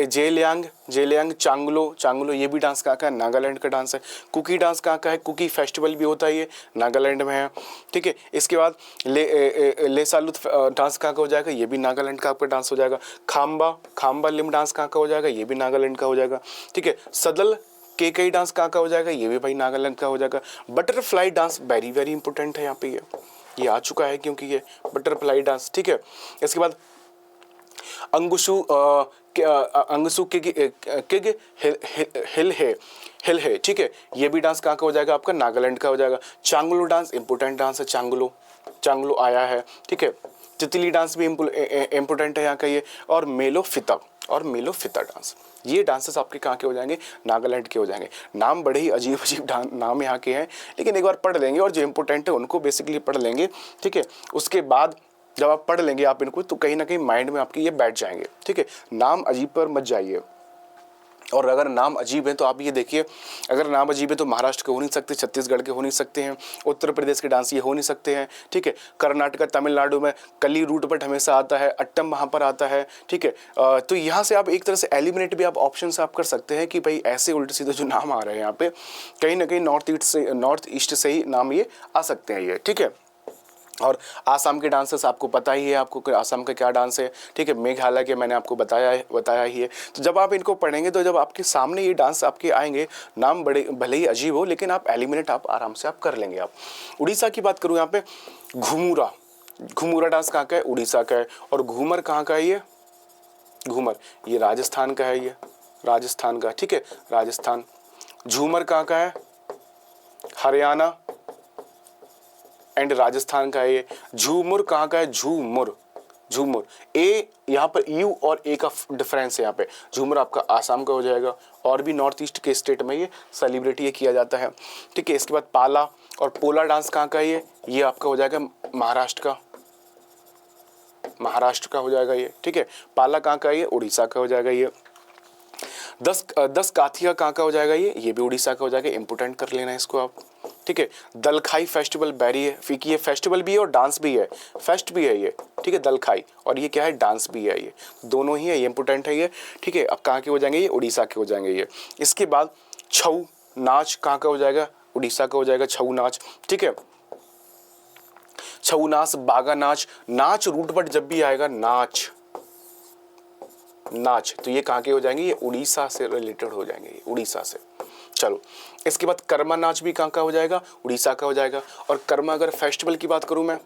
जेलियांग चांगलो ये भी डांस कहाँ का है, नागालैंड का डांस है। कुकी डांस कहाँ का है, कुकी फेस्टिवल भी होता है, ये नागालैंड में है। ठीक है, इसके बाद लेसालुत डांस कहाँ का हो जाएगा, ये भी नागालैंड का आपका डांस हो जाएगा। खाम्बा लिम डांस कहाँ का हो जाएगा, ये भी नागालैंड का हो जाएगा। ठीक है, सदल केकई डांस कहाँ का हो जाएगा, ये भी भाई नागालैंड का हो जाएगा। Butterfly dance very very important है यहाँ पे, ये आ चुका है क्योंकि ये बटरफ्लाई डांस। ठीक है, इसके बाद अंगसु किग हिल है। ठीक है, ये भी डांस कहाँ का हो जाएगा, आपका नागालैंड का हो जाएगा। चांगलो डांस इंपॉर्टेंट डांस है, चांगलो आया है। ठीक है, तितली डांस भी इंपॉर्टेंट है यहाँ का ये। और मेलो फिता डांस, ये डांसेस आपके कहाँ के हो जाएंगे, नागालैंड के हो जाएंगे। नाम बड़े ही अजीब अजीब नाम यहाँ के हैं, लेकिन एक बार पढ़ लेंगे और जो इंपॉर्टेंट है उनको बेसिकली पढ़ लेंगे। ठीक है, उसके बाद जब आप पढ़ लेंगे आप इनको, तो कहीं ना कहीं माइंड में आपके ये बैठ जाएंगे। ठीक है, नाम अजीब पर मत जाइए। और अगर नाम अजीब है तो आप ये देखिए, अगर नाम अजीब है तो महाराष्ट्र के हो नहीं सकते, छत्तीसगढ़ के हो नहीं सकते हैं, उत्तर प्रदेश के डांस ये हो नहीं सकते हैं। ठीक है, कर्नाटक तमिलनाडु में कली रूट बट हमेशा आता है, अट्टम वहाँ पर आता है। ठीक है, तो यहाँ से आप एक तरह से एलिमिनेट भी आप ऑप्शन से आप कर सकते हैं कि भाई ऐसे उल्टे सीधे जो नाम आ रहे हैं यहाँ पे, कहीं ना कहीं नॉर्थ ईस्ट से ही नाम ये आ सकते हैं ये। ठीक है, और आसाम के डांसेस आपको पता ही है, आपको आसाम का क्या डांस है। ठीक है, मेघालय के मैंने आपको बताया ही है। तो जब आप इनको पढ़ेंगे तो जब आपके सामने ये डांस आपके आएंगे, नाम बड़े भले ही अजीब हो, लेकिन आप एलिमिनेट आप आराम से आप कर लेंगे। आप उड़ीसा की बात करूँ यहाँ पे, घुमुरा डांस कहाँ का है, उड़ीसा का है। और घूमर कहाँ का है, ये घूमर ये राजस्थान का है, ये राजस्थान का। ठीक है, राजस्थान। झूमर कहाँ का है, हरियाणा एंड राजस्थान का है ये। झूमुर कहाँ का है, झूमुर ए, यहाँ पर यू और ए का डिफरेंस है यहाँ पे। झूमर आपका आसाम का हो जाएगा, और भी नॉर्थ ईस्ट के स्टेट में ये सेलिब्रेट ये किया जाता है। ठीक है, इसके बाद पाला और पोला डांस कहाँ का है, ये आपका हो जाएगा महाराष्ट्र का हो जाएगा ये। ठीक है, पाला कहाँ का है, ये उड़ीसा का हो जाएगा ये। 10 काथिया कहाँ का हो जाएगा, ये भी उड़ीसा का हो जाएगा। इंपोर्टेंट कर लेना इसको आप। ठीक है, दलखाई फेस्टिवल बैरी है, फिर ये फेस्टिवल भी है और डांस भी है, फेस्ट भी है ये। ठीक है, दलखाई, और ये क्या है, डांस भी है, ये दोनों ही है, ये इंपोर्टेंट है ये। ठीक है, अब कहाँ के हो जाएंगे, ये उड़ीसा के हो जाएंगे ये। इसके बाद छऊ नाच कहाँ का हो जाएगा, उड़ीसा का हो जाएगा छऊ नाच। ठीक है, छऊ नाच, बागा नाच रूट बट जब भी आएगा नाच, तो ये कहाँ के हो जाएंगे, ये उड़ीसा से रिलेटेड हो जाएंगे, ये उड़ीसा से। चलो, इसके बाद कर्मा नाच भी कहाँ का हो जाएगा, उड़ीसा का हो जाएगा। और कर्मा अगर फेस्टिवल की बात करूँ मैं,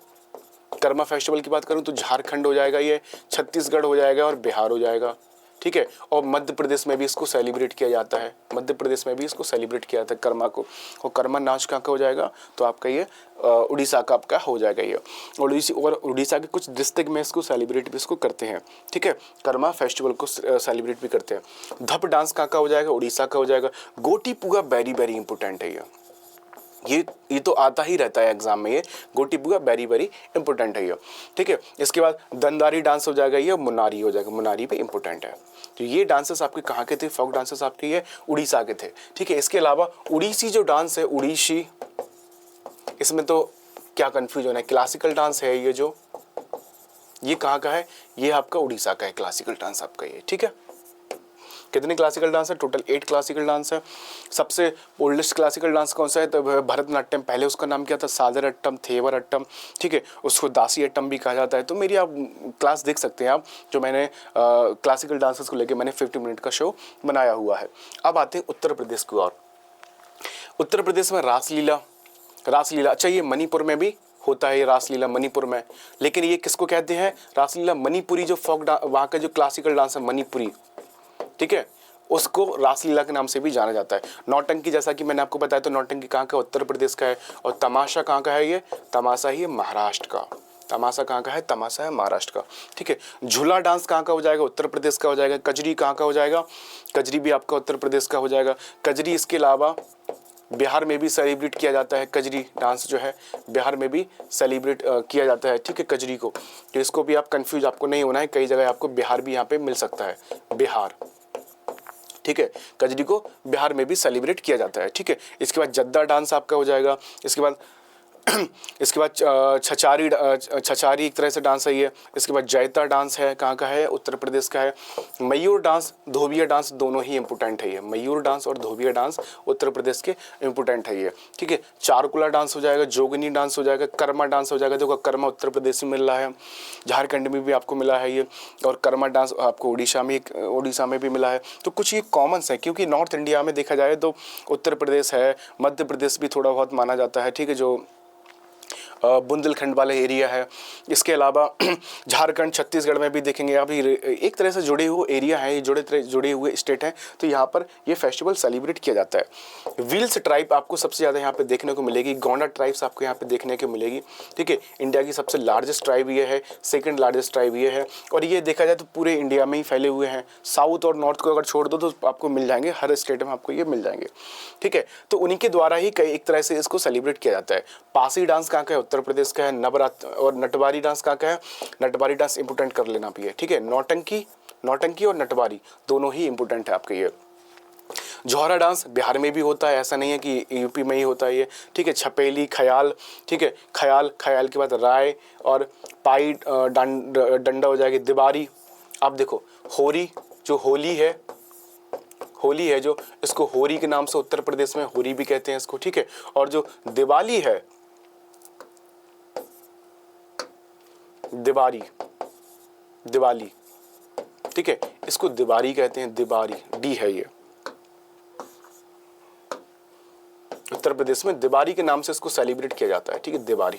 कर्मा फेस्टिवल की बात करूँ तो झारखंड हो जाएगा ये, छत्तीसगढ़ हो जाएगा और बिहार हो जाएगा। ठीक है, और मध्य प्रदेश में भी इसको सेलिब्रेट किया जाता है, कर्मा को। और कर्मा नाच कहाँ का हो जाएगा, तो आपका ये उड़ीसा का आपका हो जाएगा ये। और उड़ीसा के कुछ डिस्ट्रिक्ट में इसको सेलिब्रेट भी इसको करते हैं। ठीक है, कर्मा फेस्टिवल को सेलिब्रेट भी करते हैं। धप डांस कहाँ का हो जाएगा, उड़ीसा का हो जाएगा। गोटी पुगा वेरी वेरी इंपॉर्टेंट है ये तो आता ही रहता है एग्जाम में, ये गोटी पुगा वेरी वेरी इंपॉर्टेंट है ये। ठीक है, इसके बाद दंदारी डांस हो जाएगा ये, मुनारी हो जाएगा, मुनारी भी इंपॉर्टेंट है। तो ये डांसेस आपके कहाँ के थे, फोक डांसेस आपके ये उड़ीसा के थे। ठीक है, इसके अलावा उड़ीसी जो डांस है, उड़ीसी, इसमें तो क्या कन्फ्यूजन है, क्लासिकल डांस है ये कहाँ का है, ये आपका उड़ीसा का है, क्लासिकल डांस आपका ये। ठीक है, कितने क्लासिकल डांस है? टोटल 8 क्लासिकल डांस है। सबसे ओल्डेस्ट क्लासिकल डांस कौन सा है? तो भरतनाट्यम। पहले उसका नाम क्या था? सादरअट्टम, थेवरअट्टम, ठीक है, उसको दासीअट्टम भी कहा जाता है। तो मेरी आप क्लास देख सकते हैं आप, जो मैंने क्लासिकल डांसेस को लेकर मैंने 50 मिनट का शो बनाया हुआ है। अब आते हैं उत्तर प्रदेश की ओर। उत्तर प्रदेश में रासलीला, रासलीला, अच्छा ये मणिपुर में भी होता है, ये रासलीला मणिपुर में। लेकिन ये किसको कहते हैं? रासलीला मणिपुरी, जो फोक वहाँ का जो क्लासिकल डांस है मणिपुरी, ठीक है, उसको रासलीला के नाम से भी जाना जाता है। नौटंकी, जैसा कि मैंने आपको बताया, तो नौटंकी कहाँ का? उत्तर प्रदेश का है। और तमाशा कहाँ का है? ये तमाशा ही महाराष्ट्र का। तमाशा कहाँ का है? तमाशा है महाराष्ट्र का, ठीक है। झूला डांस कहाँ का हो जाएगा? उत्तर प्रदेश का हो जाएगा। कजरी कहाँ का हो जाएगा? कजरी भी आपका उत्तर प्रदेश का हो जाएगा। कजरी इसके अलावा बिहार में भी सेलिब्रेट किया जाता है। कजरी डांस जो है बिहार में भी सेलिब्रेट किया जाता है, ठीक है, कजरी को। तो इसको भी आप कंफ्यूज आपको नहीं होना है, कई जगह आपको बिहार भी यहाँ पे मिल सकता है, बिहार, ठीक है। कजरी को बिहार में भी सेलिब्रेट किया जाता है, ठीक है। इसके बाद जद्दा डांस आपका हो जाएगा। इसके बाद छछारी एक तरह से डांस है ये। इसके बाद जैता डांस है, कहाँ का है? उत्तर प्रदेश का है। मयूर डांस, धोबिया डांस, दोनों ही इंपोर्टेंट है ये। मयूर डांस और धोबिया डांस उत्तर प्रदेश के इंपोर्टेंट है ये, ठीक है। चारकुला डांस हो जाएगा, जोगनी डांस हो जाएगा, कर्मा डांस हो जाएगा। देखो कर्मा उत्तर प्रदेश में मिल रहा है, झारखंड में भी आपको मिला है ये, और कर्मा डांस आपको उड़ीसा में भी मिला है। तो कुछ ये कॉमन्स है, क्योंकि नॉर्थ इंडिया में देखा जाए तो उत्तर प्रदेश है, मध्य प्रदेश भी थोड़ा बहुत माना जाता है, ठीक है, जो बुंदेलखंड वाला एरिया है। इसके अलावा झारखंड, छत्तीसगढ़ में भी देखेंगे आप, एक तरह से जुड़े हुए एरिया है, जुड़े हुए स्टेट हैं। तो यहाँ पर ये फेस्टिवल सेलिब्रेट किया जाता है। व्हील्स ट्राइब आपको सबसे ज़्यादा यहाँ पे देखने को मिलेगी। गोंडा ट्राइब्स आपको यहाँ पे देखने को मिलेगी, ठीक है। इंडिया की सबसे लार्जेस्ट ट्राइब ये है, सेकेंड लार्जेस्ट ट्राइब ये है। और ये देखा जाए तो पूरे इंडिया में ही फैले हुए हैं। साउथ और नॉर्थ को अगर छोड़ दो तो आपको मिल जाएंगे, हर स्टेट में आपको ये मिल जाएंगे, ठीक है। तो उन्हीं के द्वारा ही एक तरह से इसको सेलिब्रेट किया जाता है। पासी डांस कहाँ का है? उत्तर प्रदेश का है। नवरात्र और नटवारी डांस कहाँ का है? नटवारी डांस इंपोर्टेंट कर लेना भी है, ठीक है। नौटंकी और नटवारी दोनों ही इंपोर्टेंट है आपके ये। जौहरा डांस बिहार में भी होता है, ऐसा नहीं है कि यूपी में ही होता है ये, ठीक है। छपेली, ख्याल, ठीक है, ख्याल के बाद राय और पाई, डंडा हो जाएगी। दिवारी, आप देखो होरी, जो होली है जो, इसको होरी के नाम से उत्तर प्रदेश में होरी भी कहते हैं इसको, ठीक है। और जो दिवाली है, दिवाली, ठीक है, इसको दिवारी कहते हैं। दिवारी, डी है ये, उत्तर प्रदेश में दिवाली के नाम से इसको सेलिब्रेट किया जाता है, ठीक है। दिवाली,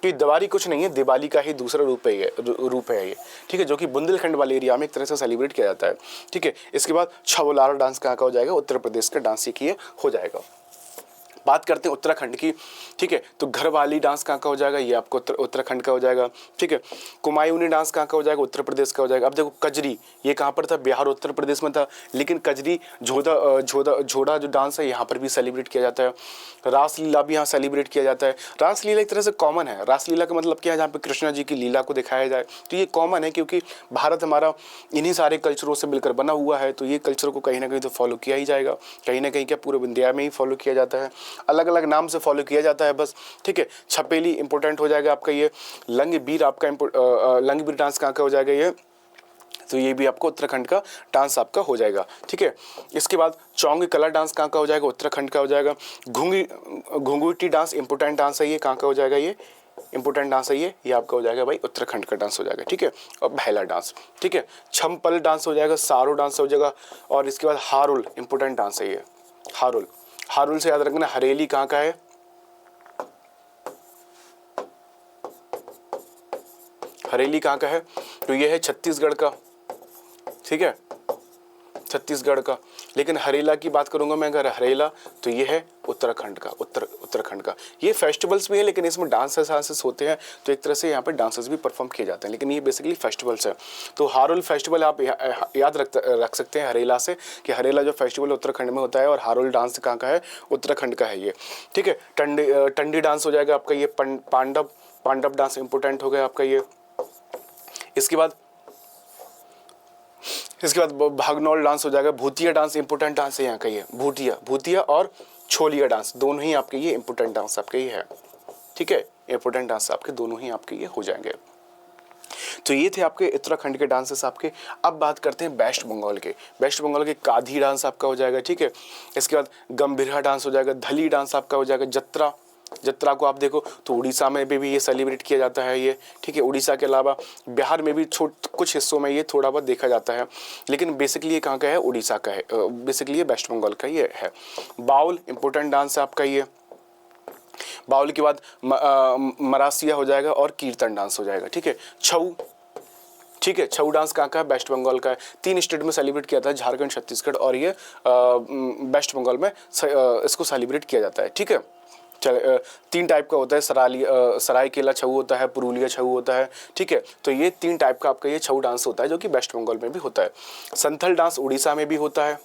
तो दिवाली कुछ नहीं है, दिवाली का ही दूसरा रूप है ये, ठीक है, जो कि बुंदेलखंड वाले एरिया में एक तरह से सेलिब्रेट किया जाता है, ठीक है। इसके बाद छबोलारा डांस कहाँ का हो जाएगा? उत्तर प्रदेश का डांस ये हो जाएगा। बात करते हैं उत्तराखंड की, ठीक है। तो घरवाली डांस कहाँ का हो जाएगा? ये आपको उत्तराखंड का हो जाएगा, ठीक है। कुमायूनी डांस कहाँ का हो जाएगा? उत्तर प्रदेश का हो जाएगा। अब देखो कजरी, ये कहाँ पर था? बिहार उत्तर प्रदेश में था। लेकिन कजरी झोड़ा जो डांस है यहाँ पर भी सेलिब्रेट किया जाता है। रासलीला भी यहाँ सेलिब्रेट किया जाता है। रासलीला एक तरह से कॉमन है। रासलीला का मतलब क्या है? जहाँ पे कृष्णा जी की लीला को दिखाया जाए। तो ये कॉमन है, क्योंकि भारत हमारा इन्हीं सारे कल्चरों से मिलकर बना हुआ है। तो ये कल्चर को कहीं ना कहीं तो फॉलो किया ही जाएगा, कहीं ना कहीं क्या पूरे इंडिया में ही फॉलो किया जाता है, अलग अलग नाम से फॉलो किया जाता है बस, ठीक है। छपेली इंपोर्टेंट हो जाएगा आपका ये। लंगबीर आपका लंगबीर डांस कहाँ का हो जाएगा ये? तो ये भी आपको उत्तराखंड का डांस आपका हो जाएगा, ठीक है। इसके बाद चौंग कला डांस कहाँ का हो जाएगा? उत्तराखंड का हो जाएगा। घुंघुटी डांस इंपोर्टेंट डांस है ये, कहाँ का हो जाएगा? ये इंपोर्टेंट डांस है ये आपका हो जाएगा भाई उत्तराखंड का डांस हो जाएगा, ठीक है। और भैला डांस, ठीक है। छमपल डांस हो जाएगा, सारो डांस हो जाएगा। और इसके बाद हारुल इंपोर्टेंट डांस है ये, हारुल से याद रखना। हरेली कहाँ का है? हरेली कहाँ का है? तो ये है छत्तीसगढ़ का, ठीक है, छत्तीसगढ़ का। लेकिन हरेला की बात करूंगा मैं अगर हरेला, तो ये है उत्तराखंड का, उत्तराखंड का। ये फेस्टिवल्स भी है, लेकिन इसमें डांसेस होते हैं। तो एक तरह से यहाँ पे डांसेस भी परफॉर्म किए जाते हैं, लेकिन ये बेसिकली फेस्टिवल्स है। तो हारुल फेस्टिवल आप याद रख सकते हैं हरेला से, कि हरेला जो फेस्टिवल उत्तराखंड में होता है, और हारुल डांस कहाँ का है? उत्तराखंड का है ये, ठीक है। टंडी डांस हो जाएगा आपका ये। पांडव डांस इंपोर्टेंट हो गया आपका ये। इसके बाद भागनौल डांस हो जाएगा। भूतिया डांस इंपोर्टेंट डांस है यहाँ का ये। भूतिया और छोलिया डांस दोनों ही आपके ये इंपोर्टेंट डांस आपके ये है, ठीक है। इंपोर्टेंट डांस आपके दोनों ही आपके ये हो जाएंगे। तो ये थे आपके उत्तराखंड के डांसेस आपके। अब बात करते हैं वेस्ट बंगाल के। वेस्ट बंगाल के काधी डांस आपका हो जाएगा, ठीक है। इसके बाद गंभीरा डांस हो जाएगा, धली डांस आपका हो जाएगा, जत्रा, जत्रा को आप देखो तो उड़ीसा में भी ये सेलिब्रेट किया जाता है ये, ठीक है। उड़ीसा के अलावा बिहार में भी कुछ हिस्सों में ये थोड़ा बहुत देखा जाता है, लेकिन बेसिकली ये कहाँ का है, उड़ीसा का है, बेसिकली ये वेस्ट बंगाल का ये है। बाउल इंपॉर्टेंट डांस है आपका ये। बाउल के बाद मरासिया हो जाएगा और कीर्तन डांस हो जाएगा, ठीक है। छऊ, ठीक है, छऊ डांस कहाँ का है, वेस्ट बंगाल का है। 3 स्टेट में सेलिब्रेट किया था, झारखंड, छत्तीसगढ़ और ये वेस्ट बंगाल में इसको सेलिब्रेट किया जाता है, ठीक है। 3 टाइप का होता है, सरायकेला छऊ होता है, पुरुलिया छऊ होता है, ठीक है। तो ये 3 टाइप का आपका ये छऊ डांस होता है जो कि वेस्ट बंगाल में भी होता है। संथल डांस उड़ीसा में भी होता है,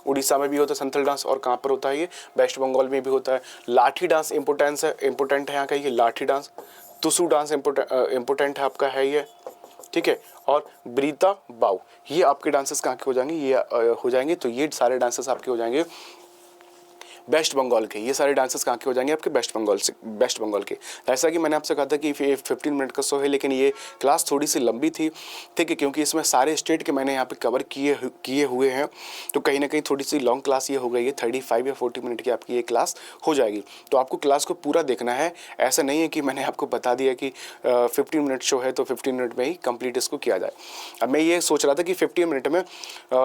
उड़ीसा में भी होता है संथल डांस। और कहाँ पर होता है ये, वेस्ट बंगाल में भी होता है। लाठी डांस इंपोर्टेंट है यहाँ का ये लाठी डांस। तुसु डांस इंपोर्टेंट है आपका है ये, ठीक है। और ब्रीता बाऊ, ये आपके डांसेस कहाँ के हो जाएंगे, ये हो जाएंगे। तो ये सारे डांसेस आपके हो जाएंगे वेस्ट बंगाल के। ये सारे डांसेस कहाँ के हो जाएंगे आपके, वेस्ट बंगाल के। जैसा कि मैंने आपसे कहा था कि 15 मिनट का शो है, लेकिन ये क्लास थोड़ी सी लंबी थी, ठीक है, क्योंकि इसमें सारे स्टेट के मैंने यहाँ पे कवर किए हुए हैं। तो कहीं ना कहीं थोड़ी सी लॉन्ग क्लास ये हो गई है, 35 या 40 मिनट की आपकी ये क्लास हो जाएगी। तो आपको क्लास को पूरा देखना है, ऐसा नहीं है कि मैंने आपको बता दिया कि 15 मिनट शो है तो 15 मिनट में ही कंप्लीट इसको किया जाए। अब मैं ये सोच रहा था कि 15 मिनट में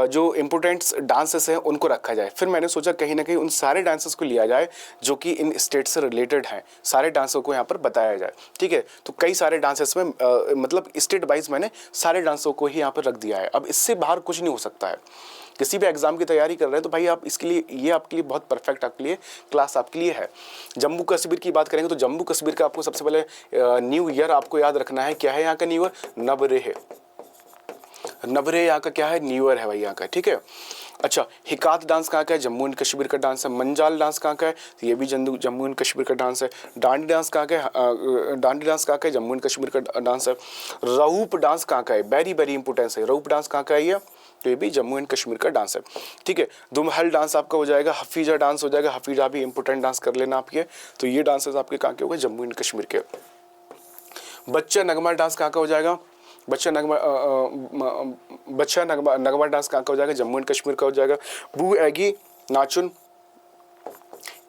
जो इम्पोर्टेंट डांसेस हैं उनको रखा जाए। फिर मैंने सोचा कहीं ना कहीं उन सारे डांसेस को लिया जाए जो कि इन स्टेट से रिलेटेड हैं, सारे डांसों को यहाँ पर बताया जाए, ठीक है। तो कई सारे डांसेस में मतलब स्टेट वाइज मैंने सारे डांसों को ही यहाँ पर रख दिया है। अब इससे बाहर कुछ नहीं हो सकता है। किसी भी एग्जाम की तैयारी कर रहे हैं तो भाई आप इसके लिए, ये आपके लिए बहुत परफेक्ट आपके लिए क्लास आपके लिए है। जम्मू कश्मीर की बात करेंगे तो जम्मू कश्मीर का आपको सबसे पहले न्यू ईयर आपको याद रखना है। क्या है यहाँ का न्यू ईयर, नवरेह। नवरेह यहाँ का क्या है, न्यू ईयर है भाई यहाँ का, ठीक है। अच्छा, हिकात डांस कहाँ का है, जम्मू एंड कश्मीर का डांस है। मंजाल डांस कहाँ का है, तो ये भी जम्मू एंड कश्मीर का डांस है। डांडी डांस कहाँ का है, डांडी डांस कहाँ का है, जम्मू एंड कश्मीर का डांस है। रऊप डांस कहाँ का है, वेरी वेरी इंपॉर्टेंट है, रऊप डांस कहाँ का है ये, तो ये भी जम्मू एंड कश्मीर का डांस है, ठीक है। दुमहल डांस आपका हो जाएगा, हफीजा डांस हो जाएगा, हफीजा भी इंपॉर्टेंट डांस कर लेना आप ये। तो ये डांसेस आपके कहाँ के हो गए, जम्मू एंड कश्मीर के। बच्चा नगमा डांस कहाँ का हो जाएगा, बच्चा नगमा डांस कहाँ का हो जाएगा, जम्मू एंड कश्मीर का हो जाएगा। बू एगी नाचुन,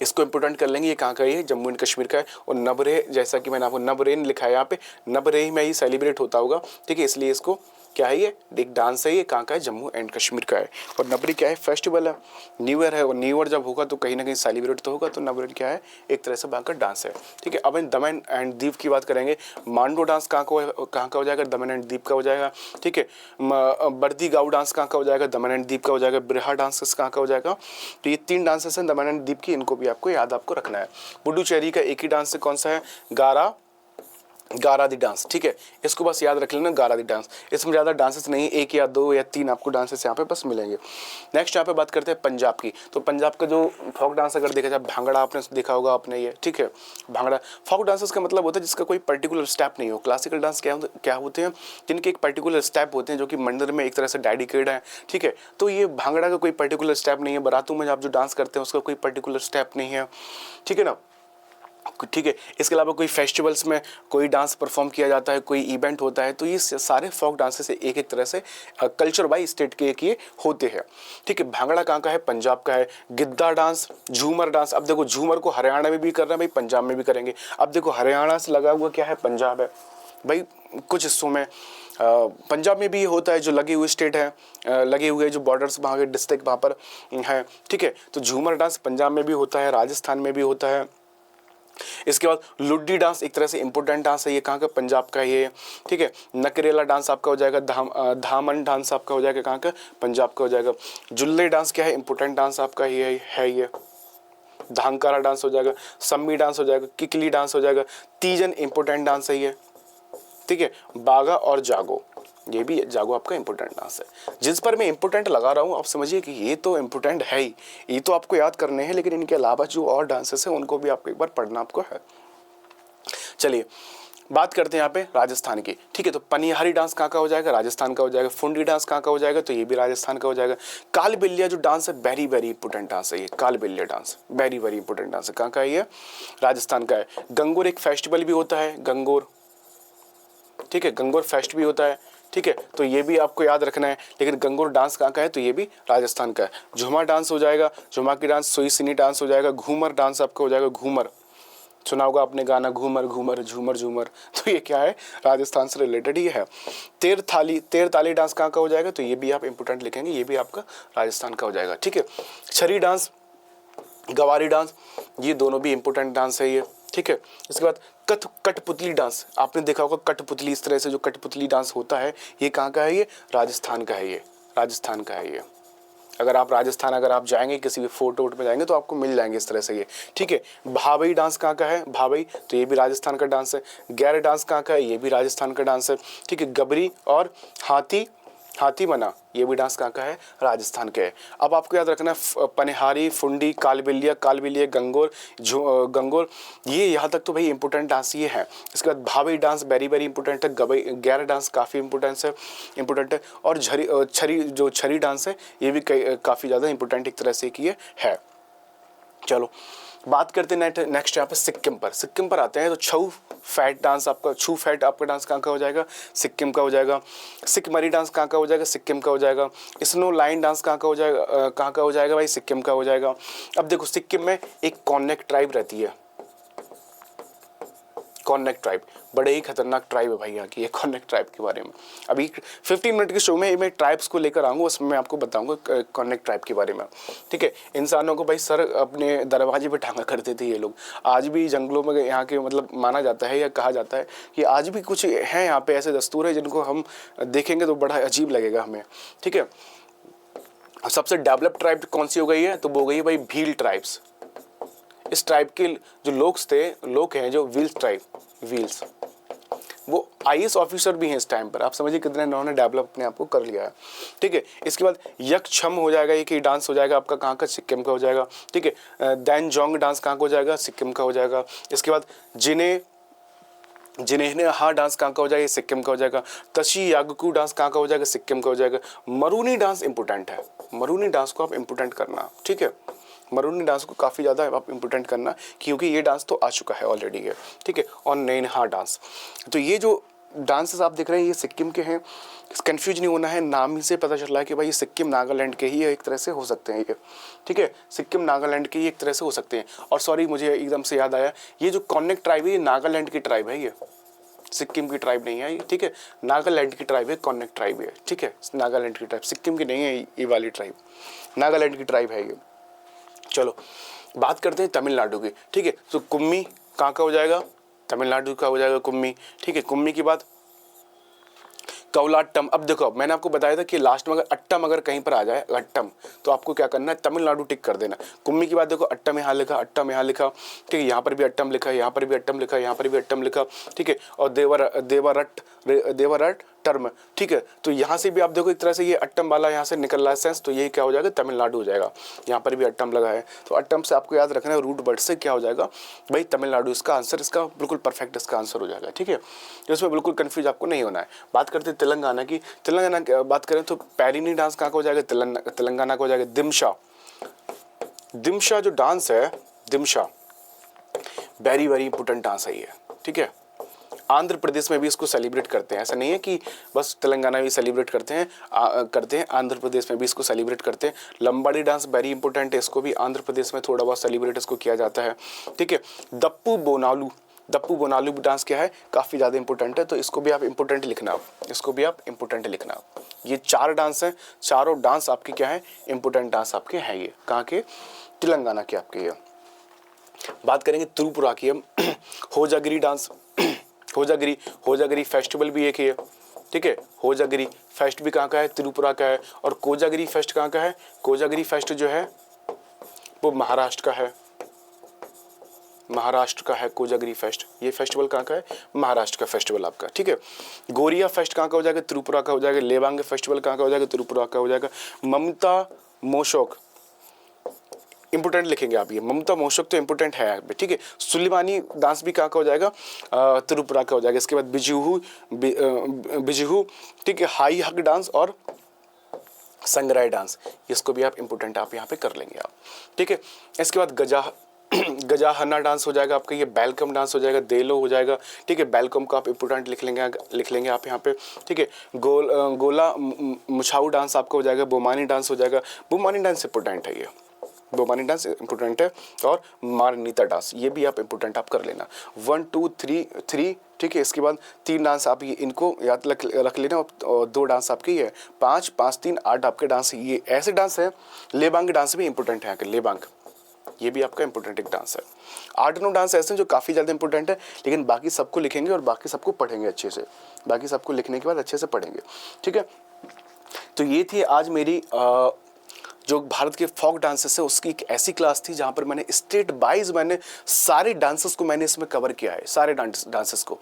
इसको इंपोर्टेंट कर लेंगे, ये कहाँ का है, जम्मू एंड कश्मीर का है। और नबरे, जैसा कि मैंने आपको नबरेन लिखा है यहाँ पे, नबरेह में ही सेलिब्रेट होता होगा, ठीक है, इसलिए इसको क्या है, ये एक डांस है, ये कहाँ का है, जम्मू एंड कश्मीर का है। और नबरी क्या है, फेस्टिवल है, न्यू ईयर है, और न्यू ईयर जब होगा तो कहीं ना कहीं सेलिब्रेट तो होगा, तो नबरी क्या है, एक तरह से वहाँ का डांस है, ठीक है। अब इन दमन एंड दीव की बात करेंगे, मांडो डांस कहाँ का हो जाएगा, दमन एंड दीव का हो जाएगा, ठीक है। बर्दी गाँव डांस कहाँ का हो जाएगा, दमन एंड दीव का हो जाएगा। बिरहा डांसेस कहाँ का हो जाएगा, तो ये 3 डांसेस हैं दमन एंड दीव की, इनको भी आपको याद आपको रखना है। पुडुचेरी का एक ही डांस है, कौन सा है, गारादी डांस, ठीक है, इसको बस याद रख लेना, गारादी डांस। इसमें ज़्यादा डांसेस नहीं, 1 या 2 या 3 आपको डांसेस यहाँ पे बस मिलेंगे। नेक्स्ट यहाँ पे बात करते हैं पंजाब की। तो पंजाब का जो फोक डांस अगर देखा जाए, भांगड़ा आपने देखा होगा आपने ये, ठीक है। भांगड़ा फोक डांसेस का मतलब होता है जिसका कोई पर्टिकुलर स्टेप नहीं हो। क्लासिकल डांस क्या होते हैं, जिनके एक पर्टिकुलर स्टेप होते हैं जो कि मंदिर में एक तरह से डेडिकेटेड है, ठीक है। तो ये भांगड़ा का कोई पर्टिकुलर स्टेप नहीं है। बारातों में आप जो डांस करते हैं उसका कोई पर्टिकुलर स्टेप नहीं है, ठीक है ना, ठीक है। इसके अलावा कोई फेस्टिवल्स में कोई डांस परफॉर्म किया जाता है, कोई इवेंट होता है, तो ये सारे फोक डांसेस एक एक तरह से कल्चर वाइज स्टेट के एक ये होते हैं, ठीक है। भांगड़ा कहाँ का है, पंजाब का है। गिद्दा डांस, झूमर डांस, अब देखो झूमर को हरियाणा में भी कर रहे हैं भाई, पंजाब में भी करेंगे। अब देखो हरियाणा से लगा हुआ क्या है, पंजाब है भाई। कुछ हिस्सों में पंजाब में भी होता है, जो लगे हुए स्टेट है, लगे हुए जो बॉर्डर्स वहाँ के डिस्ट्रिक्ट वहाँ पर है, ठीक है। तो झूमर डांस पंजाब में भी होता है, राजस्थान में भी होता है। इसके बाद लुड्डी डांस एक तरह से इंपॉर्टेंट डांस है, ये कहाँ का, पंजाब का ये, ठीक है। नकरेला डांस आपका हो जाएगा, धामन डांस आपका हो जाएगा, कहाँ का, पंजाब का हो जाएगा। जुल्ले डांस क्या है, इंपॉर्टेंट डांस आपका ये है, ये धांकारा डांस हो जाएगा। सम्मी डांस हो जाएगा, किकली डांस हो जाएगा। तीजन इंपॉर्टेंट डांस है ये, ठीक है। बागा और जागो, ये भी जागो आपका इंपॉर्टेंट डांस है। जिस पर मैं इंपॉर्टेंट लगा रहा हूँ आप समझिए कि ये तो इंपॉर्टेंट है ही, ये तो आपको याद करने हैं, लेकिन इनके अलावा जो और डांसेस हैं उनको भी आपको एक बार पढ़ना आपको है। चलिए बात करते हैं यहाँ पे राजस्थान की, ठीक है। तो पनिहारी डांस कहाँ का हो जाएगा, राजस्थान का हो जाएगा। फुंडी डांस कहाँ का हो जाएगा, तो ये भी राजस्थान का हो जाएगा। कालबेलिया जो डांस है, वेरी वेरी इंपॉर्टेंट डांस है ये, Kalbelia dance very very important dance है, कहाँ का है ये, राजस्थान का है। गंगोर एक फेस्टिवल भी होता है, गंगोर, ठीक है, गंगोर फेस्ट भी होता है, ठीक है, तो ये भी आपको याद रखना है। लेकिन गंगोर डांस कहाँ का है, तो ये भी राजस्थान का है। झुमा डांस हो जाएगा, झुमा की डांस सोई सिनी डांस हो जाएगा। घूमर डांस आपका हो जाएगा, घूमर सुना होगा आपने गाना, घूमर घूमर झूमर झूमर, तो ये क्या है, राजस्थान से रिलेटेड ही है। तेर ताली डांस कहाँ का हो जाएगा, तो ये भी आप इंपोर्टेंट लिखेंगे, ये भी आपका राजस्थान का हो जाएगा, ठीक है। छरी डांस, गवारी डांस, ये दोनों भी इंपोर्टेंट डांस है ये, ठीक है। इसके बाद कठपुतली डांस, आपने देखा होगा कठपुतली, इस तरह से जो कठपुतली डांस होता है, ये कहाँ का है, ये राजस्थान का है, ये राजस्थान का है ये। अगर आप राजस्थान अगर आप जाएंगे किसी भी फोर्ट वोट में जाएंगे तो आपको मिल जाएंगे इस तरह से ये, ठीक है। भाभई डांस कहाँ का है, भाभई, तो ये भी राजस्थान का डांस है। गैर डांस कहाँ का है, ये भी राजस्थान का डांस है, ठीक है। गबरी और हाथी मना, ये भी डांस कहाँ का है, राजस्थान के है। अब आपको याद रखना है पनिहारी, फुंडी, कालबिलिया, गंगोर, ये यहाँ तक तो भाई इंपॉर्टेंट डांस ये है। इसके बाद भाभी डांस वेरी वेरी इंपॉर्टेंट है। गैर डांस काफ़ी इंपॉर्टेंट है। और छरी डांस है, ये भी काफ़ी ज़्यादा इंपॉर्टेंट एक तरह से की है। चलो बात करते हैं नेक्स्ट यहाँ पे सिक्किम पर आते हैं। तो छऊ फैट आपका डांस कहाँ का हो जाएगा, सिक्किम का हो जाएगा। सिक्किमरी डांस कहाँ का हो जाएगा, सिक्किम का हो जाएगा। स्नो लाइन डांस कहाँ का हो जाएगा भाई, सिक्किम का हो जाएगा। अब देखो सिक्किम में एक कॉन्नेक ट्राइब रहती है, कॉन्नेक ट्राइब बड़े ही खतरनाक ट्राइब है भाई यहाँ की, ये कॉन्नेक ट्राइब के बारे में अभी 15 मिनट के शो में मैं ट्राइब्स को लेकर आऊँगा, उसमें मैं आपको बताऊँगा कॉन्नेक ट्राइब के बारे में, ठीक है। इंसानों को भाई सर अपने दरवाजे पे टांगा करते थे ये लोग, आज भी जंगलों में यहाँ के मतलब माना जाता है या कहा जाता है कि आज भी कुछ हैं यहाँ पे ऐसे दस्तूर है जिनको हम देखेंगे तो बड़ा अजीब लगेगा हमें, ठीक है। सबसे डेवलप्ड ट्राइब कौन सी हो गई है, तो वो हो गई है भाई भील ट्राइब्स। इस ट्राइब के जो लोग हैं जो व्हील्स, वो आईएएस ऑफिसर भी हैं इस टाइम पर, आप समझिए कितने इन्होंने डेवलप अपने आप को कर लिया है, ठीक है। इसके बाद यक्षम हो जाएगा, ये कि डांस हो जाएगा आपका कहाँ का, सिक्किम का हो जाएगा, ठीक है। दैन जोंग डांस कहाँ का हो जाएगा, सिक्किम का हो जाएगा। इसके बाद जिनेहा डांस कहाँ का हो जाएगा, सिक्किम का हो जाएगा। तशी यागकू डांस कहाँ का हो जाएगा, सिक्किम का हो जाएगा। मरूनी डांस इंपॉर्टेंट है, मरूनी डांस को आप इंपॉर्टेंट करना, ठीक है। मरूनी डांस को काफ़ी ज़्यादा आप इंपॉर्टेंट करना, क्योंकि ये डांस तो आ चुका है ऑलरेडी है, ठीक है। और नैनहा डांस, तो ये जो डांसेस आप देख रहे हैं ये सिक्किम के हैं, कंफ्यूज नहीं होना है, नाम ही से पता चल रहा है कि भाई ये सिक्किम नागालैंड के ही एक तरह से हो सकते हैं ये, ठीक है। सिक्किम नागालैंड के ही एक तरह से हो सकते हैं। और सॉरी मुझे एकदम से याद आया, ये जो कॉन्नेक ट्राइब है ये नागालैंड की ट्राइब है, ये सिक्किम की ट्राइब नहीं है ये, ठीक है। नागालैंड की ट्राइब है, कॉन्नेक ट्राइब है, ठीक है। नागालैंड की ट्राइब, सिक्किम की नहीं है ये वाली ट्राइब, नागालैंड की ट्राइब है ये। चलो बात करते हैं तमिलनाडु की, ठीक है। तो कुम्मी कहाँ का हो जाएगा, तमिलनाडु का हो जाएगा कुम्मी, ठीक है। कुम्मी के बाद कौलाट्टम। अब देखो मैंने आपको बताया था कि लास्ट में अगर अट्टम अगर कहीं पर आ जाए अट्टम, तो आपको क्या करना है, तमिलनाडु टिक कर देना। कुम्मी की बात देखो, अट्टम यहाँ लिखा, अट्टम यहाँ लिखा, ठीक है। यहाँ पर भी अट्टम लिखा है, यहाँ पर भी अट्टम लिखा है, यहाँ पर भी अट्टम लिखा, ठीक है। और देवरट टर्म, ठीक है। तो यहाँ से भी आप देखो एक तरह से ये अट्टम वाला यहाँ से निकल रहा है सेंस, तो ये क्या हो जाएगा, तमिलनाडु हो जाएगा। यहाँ पर भी अट्टम लगा है, तो अट्टम से आपको याद रखना है रूट वर्ड से क्या हो जाएगा भाई, तमिलनाडु। इसका आंसर, इसका बिल्कुल परफेक्ट इसका आंसर हो जाएगा, ठीक है। इसमें बिल्कुल कंफ्यूज आपको नहीं होना है। बात करते हैं तेलंगाना की, तेलंगाना की बात करें तो पैरिनी डांस कहाँ का हो जाएगा, तेलंगाना का हो जाएगा। दिमशा जो डांस है, दिमशा वेरी वेरी इंपॉर्टेंट डांस है ये, ठीक है। आंध्र प्रदेश में भी इसको सेलिब्रेट करते हैं, ऐसा नहीं है कि बस तेलंगाना भी सेलिब्रेट करते हैं, आंध्र प्रदेश में भी इसको सेलिब्रेट करते हैं। लंबाड़ी डांस वेरी इंपॉर्टेंट है, इसको भी आंध्र प्रदेश में थोड़ा बहुत सेलिब्रेट इसको किया जाता है, ठीक है। दप्पू बोनालू डांस क्या है, काफ़ी ज़्यादा इंपॉर्टेंट है, तो इसको भी आप इंपॉर्टेंट लिखना, इसको भी आप इंपॉर्टेंट लिखना। ये 4 डांस हैं, चारों डांस आपके क्या है, इंपॉर्टेंट डांस आपके हैं। ये कहाँ के, तेलंगाना के आपके। ये बात करेंगे त्रिपुरा की हम, होजागिरी डांस, होजागिरी फेस्टिवल भी एक है, ठीक है। होजागिरी फेस्ट भी कहाँ का है, त्रिपुरा का है। और कोजागिरी फेस्ट कहाँ का है, कोजागिरी फेस्ट जो है वो महाराष्ट्र का है, महाराष्ट्र का है कोजागिरी फेस्ट। ये फेस्टिवल कहाँ का है, महाराष्ट्र का फेस्टिवल आपका, ठीक है। गोरिया फेस्ट कहाँ का हो जाएगा, त्रिपुरा का हो जाएगा। लेबांग फेस्टिवल कहाँ का हो जाएगा, त्रिपुरा का हो जाएगा। ममता मोशोक इंपोर्टेंट लिखेंगे आप, ये ममता मोशक तो इंपोर्टेंट है यहाँ पे, ठीक है। सुलेमानी डांस भी कहाँ का हो जाएगा, त्रिपुरा का हो जाएगा। इसके बाद बिजुहू, ठीक है। हाई हक डांस और संगराय डांस, इसको भी आप इंपोर्टेंट आप यहाँ पे कर लेंगे आप, ठीक है। इसके बाद गजाहन्ना डांस हो जाएगा आपका, ये वेलकम डांस हो जाएगा, देलो हो जाएगा, ठीक है। वेलकम का आप इंपोर्टेंट लिख लेंगे आप यहाँ पे, ठीक है। गोला मुछाऊ डांस आपका हो जाएगा, बोमानी डांस हो जाएगा, बोमानी डांस इंपोर्टेंट है, ये बोमानी डांस इंपोर्टेंट है। और मारनीता डांस, ये भी आप इंपोर्टेंट आप कर लेना। 1 2 3, ठीक है। इसके बाद 3 डांस आप ये इनको याद रख लेना, और 2 डांस आपके ये 5 5 3 8 आपके डांस, ये ऐसे डांस है। लेबांग डांस भी इंपोर्टेंट है यहाँ के, लेबांग ये भी आपका इंपोर्टेंट एक डांस है। 8-9 डांस ऐसे हैं जो काफ़ी ज़्यादा इंपोर्टेंट है, लेकिन बाकी सबको लिखेंगे और बाकी सबको पढ़ेंगे अच्छे से, बाकी सबको लिखने के बाद अच्छे से पढ़ेंगे, ठीक है। तो ये थी आज मेरी जो भारत के फोक डांसेस है उसकी एक ऐसी क्लास थी जहाँ पर मैंने स्टेट वाइज मैंने सारे डांसेस को मैंने इसमें कवर किया है, सारे डांसेस को,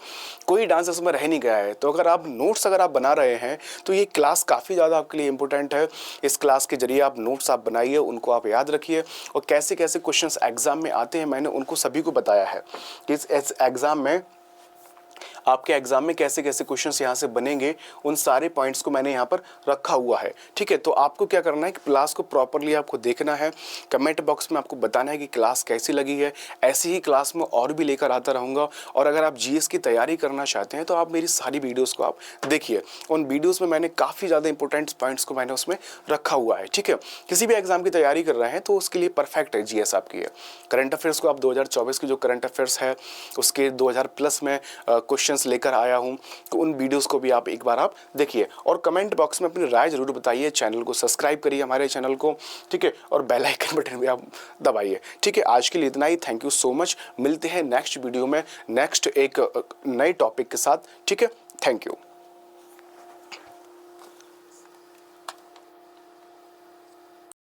कोई डांस इसमें रह नहीं गया है। तो अगर आप नोट्स अगर आप बना रहे हैं तो ये क्लास काफ़ी ज़्यादा आपके लिए इंपॉर्टेंट है। इस क्लास के जरिए आप नोट्स आप बनाइए, उनको आप याद रखिए, और कैसे कैसे क्वेश्चंस एग्जाम में आते हैं मैंने उनको सभी को बताया है कि इस एग्ज़ाम में आपके एग्जाम में कैसे कैसे क्वेश्चंस यहाँ से बनेंगे, उन सारे पॉइंट्स को मैंने यहाँ पर रखा हुआ है, ठीक है। तो आपको क्या करना है कि क्लास को प्रॉपरली आपको देखना है, कमेंट बॉक्स में आपको बताना है कि क्लास कैसी लगी है। ऐसी ही क्लास में और भी लेकर आता रहूँगा। और अगर आप जीएस की तैयारी करना चाहते हैं तो आप मेरी सारी वीडियोज़ को आप देखिए, उन वीडियोज़ में मैंने काफ़ी ज़्यादा इंपॉर्टेंट पॉइंट्स को मैंने उसमें रखा हुआ है, ठीक है। किसी भी एग्जाम की तैयारी कर रहे हैं तो उसके लिए परफेक्ट है जीएस आपकी है। करंट अफेयर्स को आप 2024 की जो करंट अफेयर्स है उसके 2000+ में क्वेश्चंस लेकर आया हूं, तो उन वीडियोस को भी आप एक बार आप देखिए, और कमेंट बॉक्स में अपनी राय जरूर बताइए। चैनल को सब्सक्राइब करिए हमारे चैनल को, ठीक है, और बेल आइकन बटन भी आप दबाइए, ठीक है। आज के लिए इतना ही, थैंक यू सो मच। मिलते हैं नेक्स्ट वीडियो में नेक्स्ट एक नए टॉपिक के साथ, ठीक है। Thank you.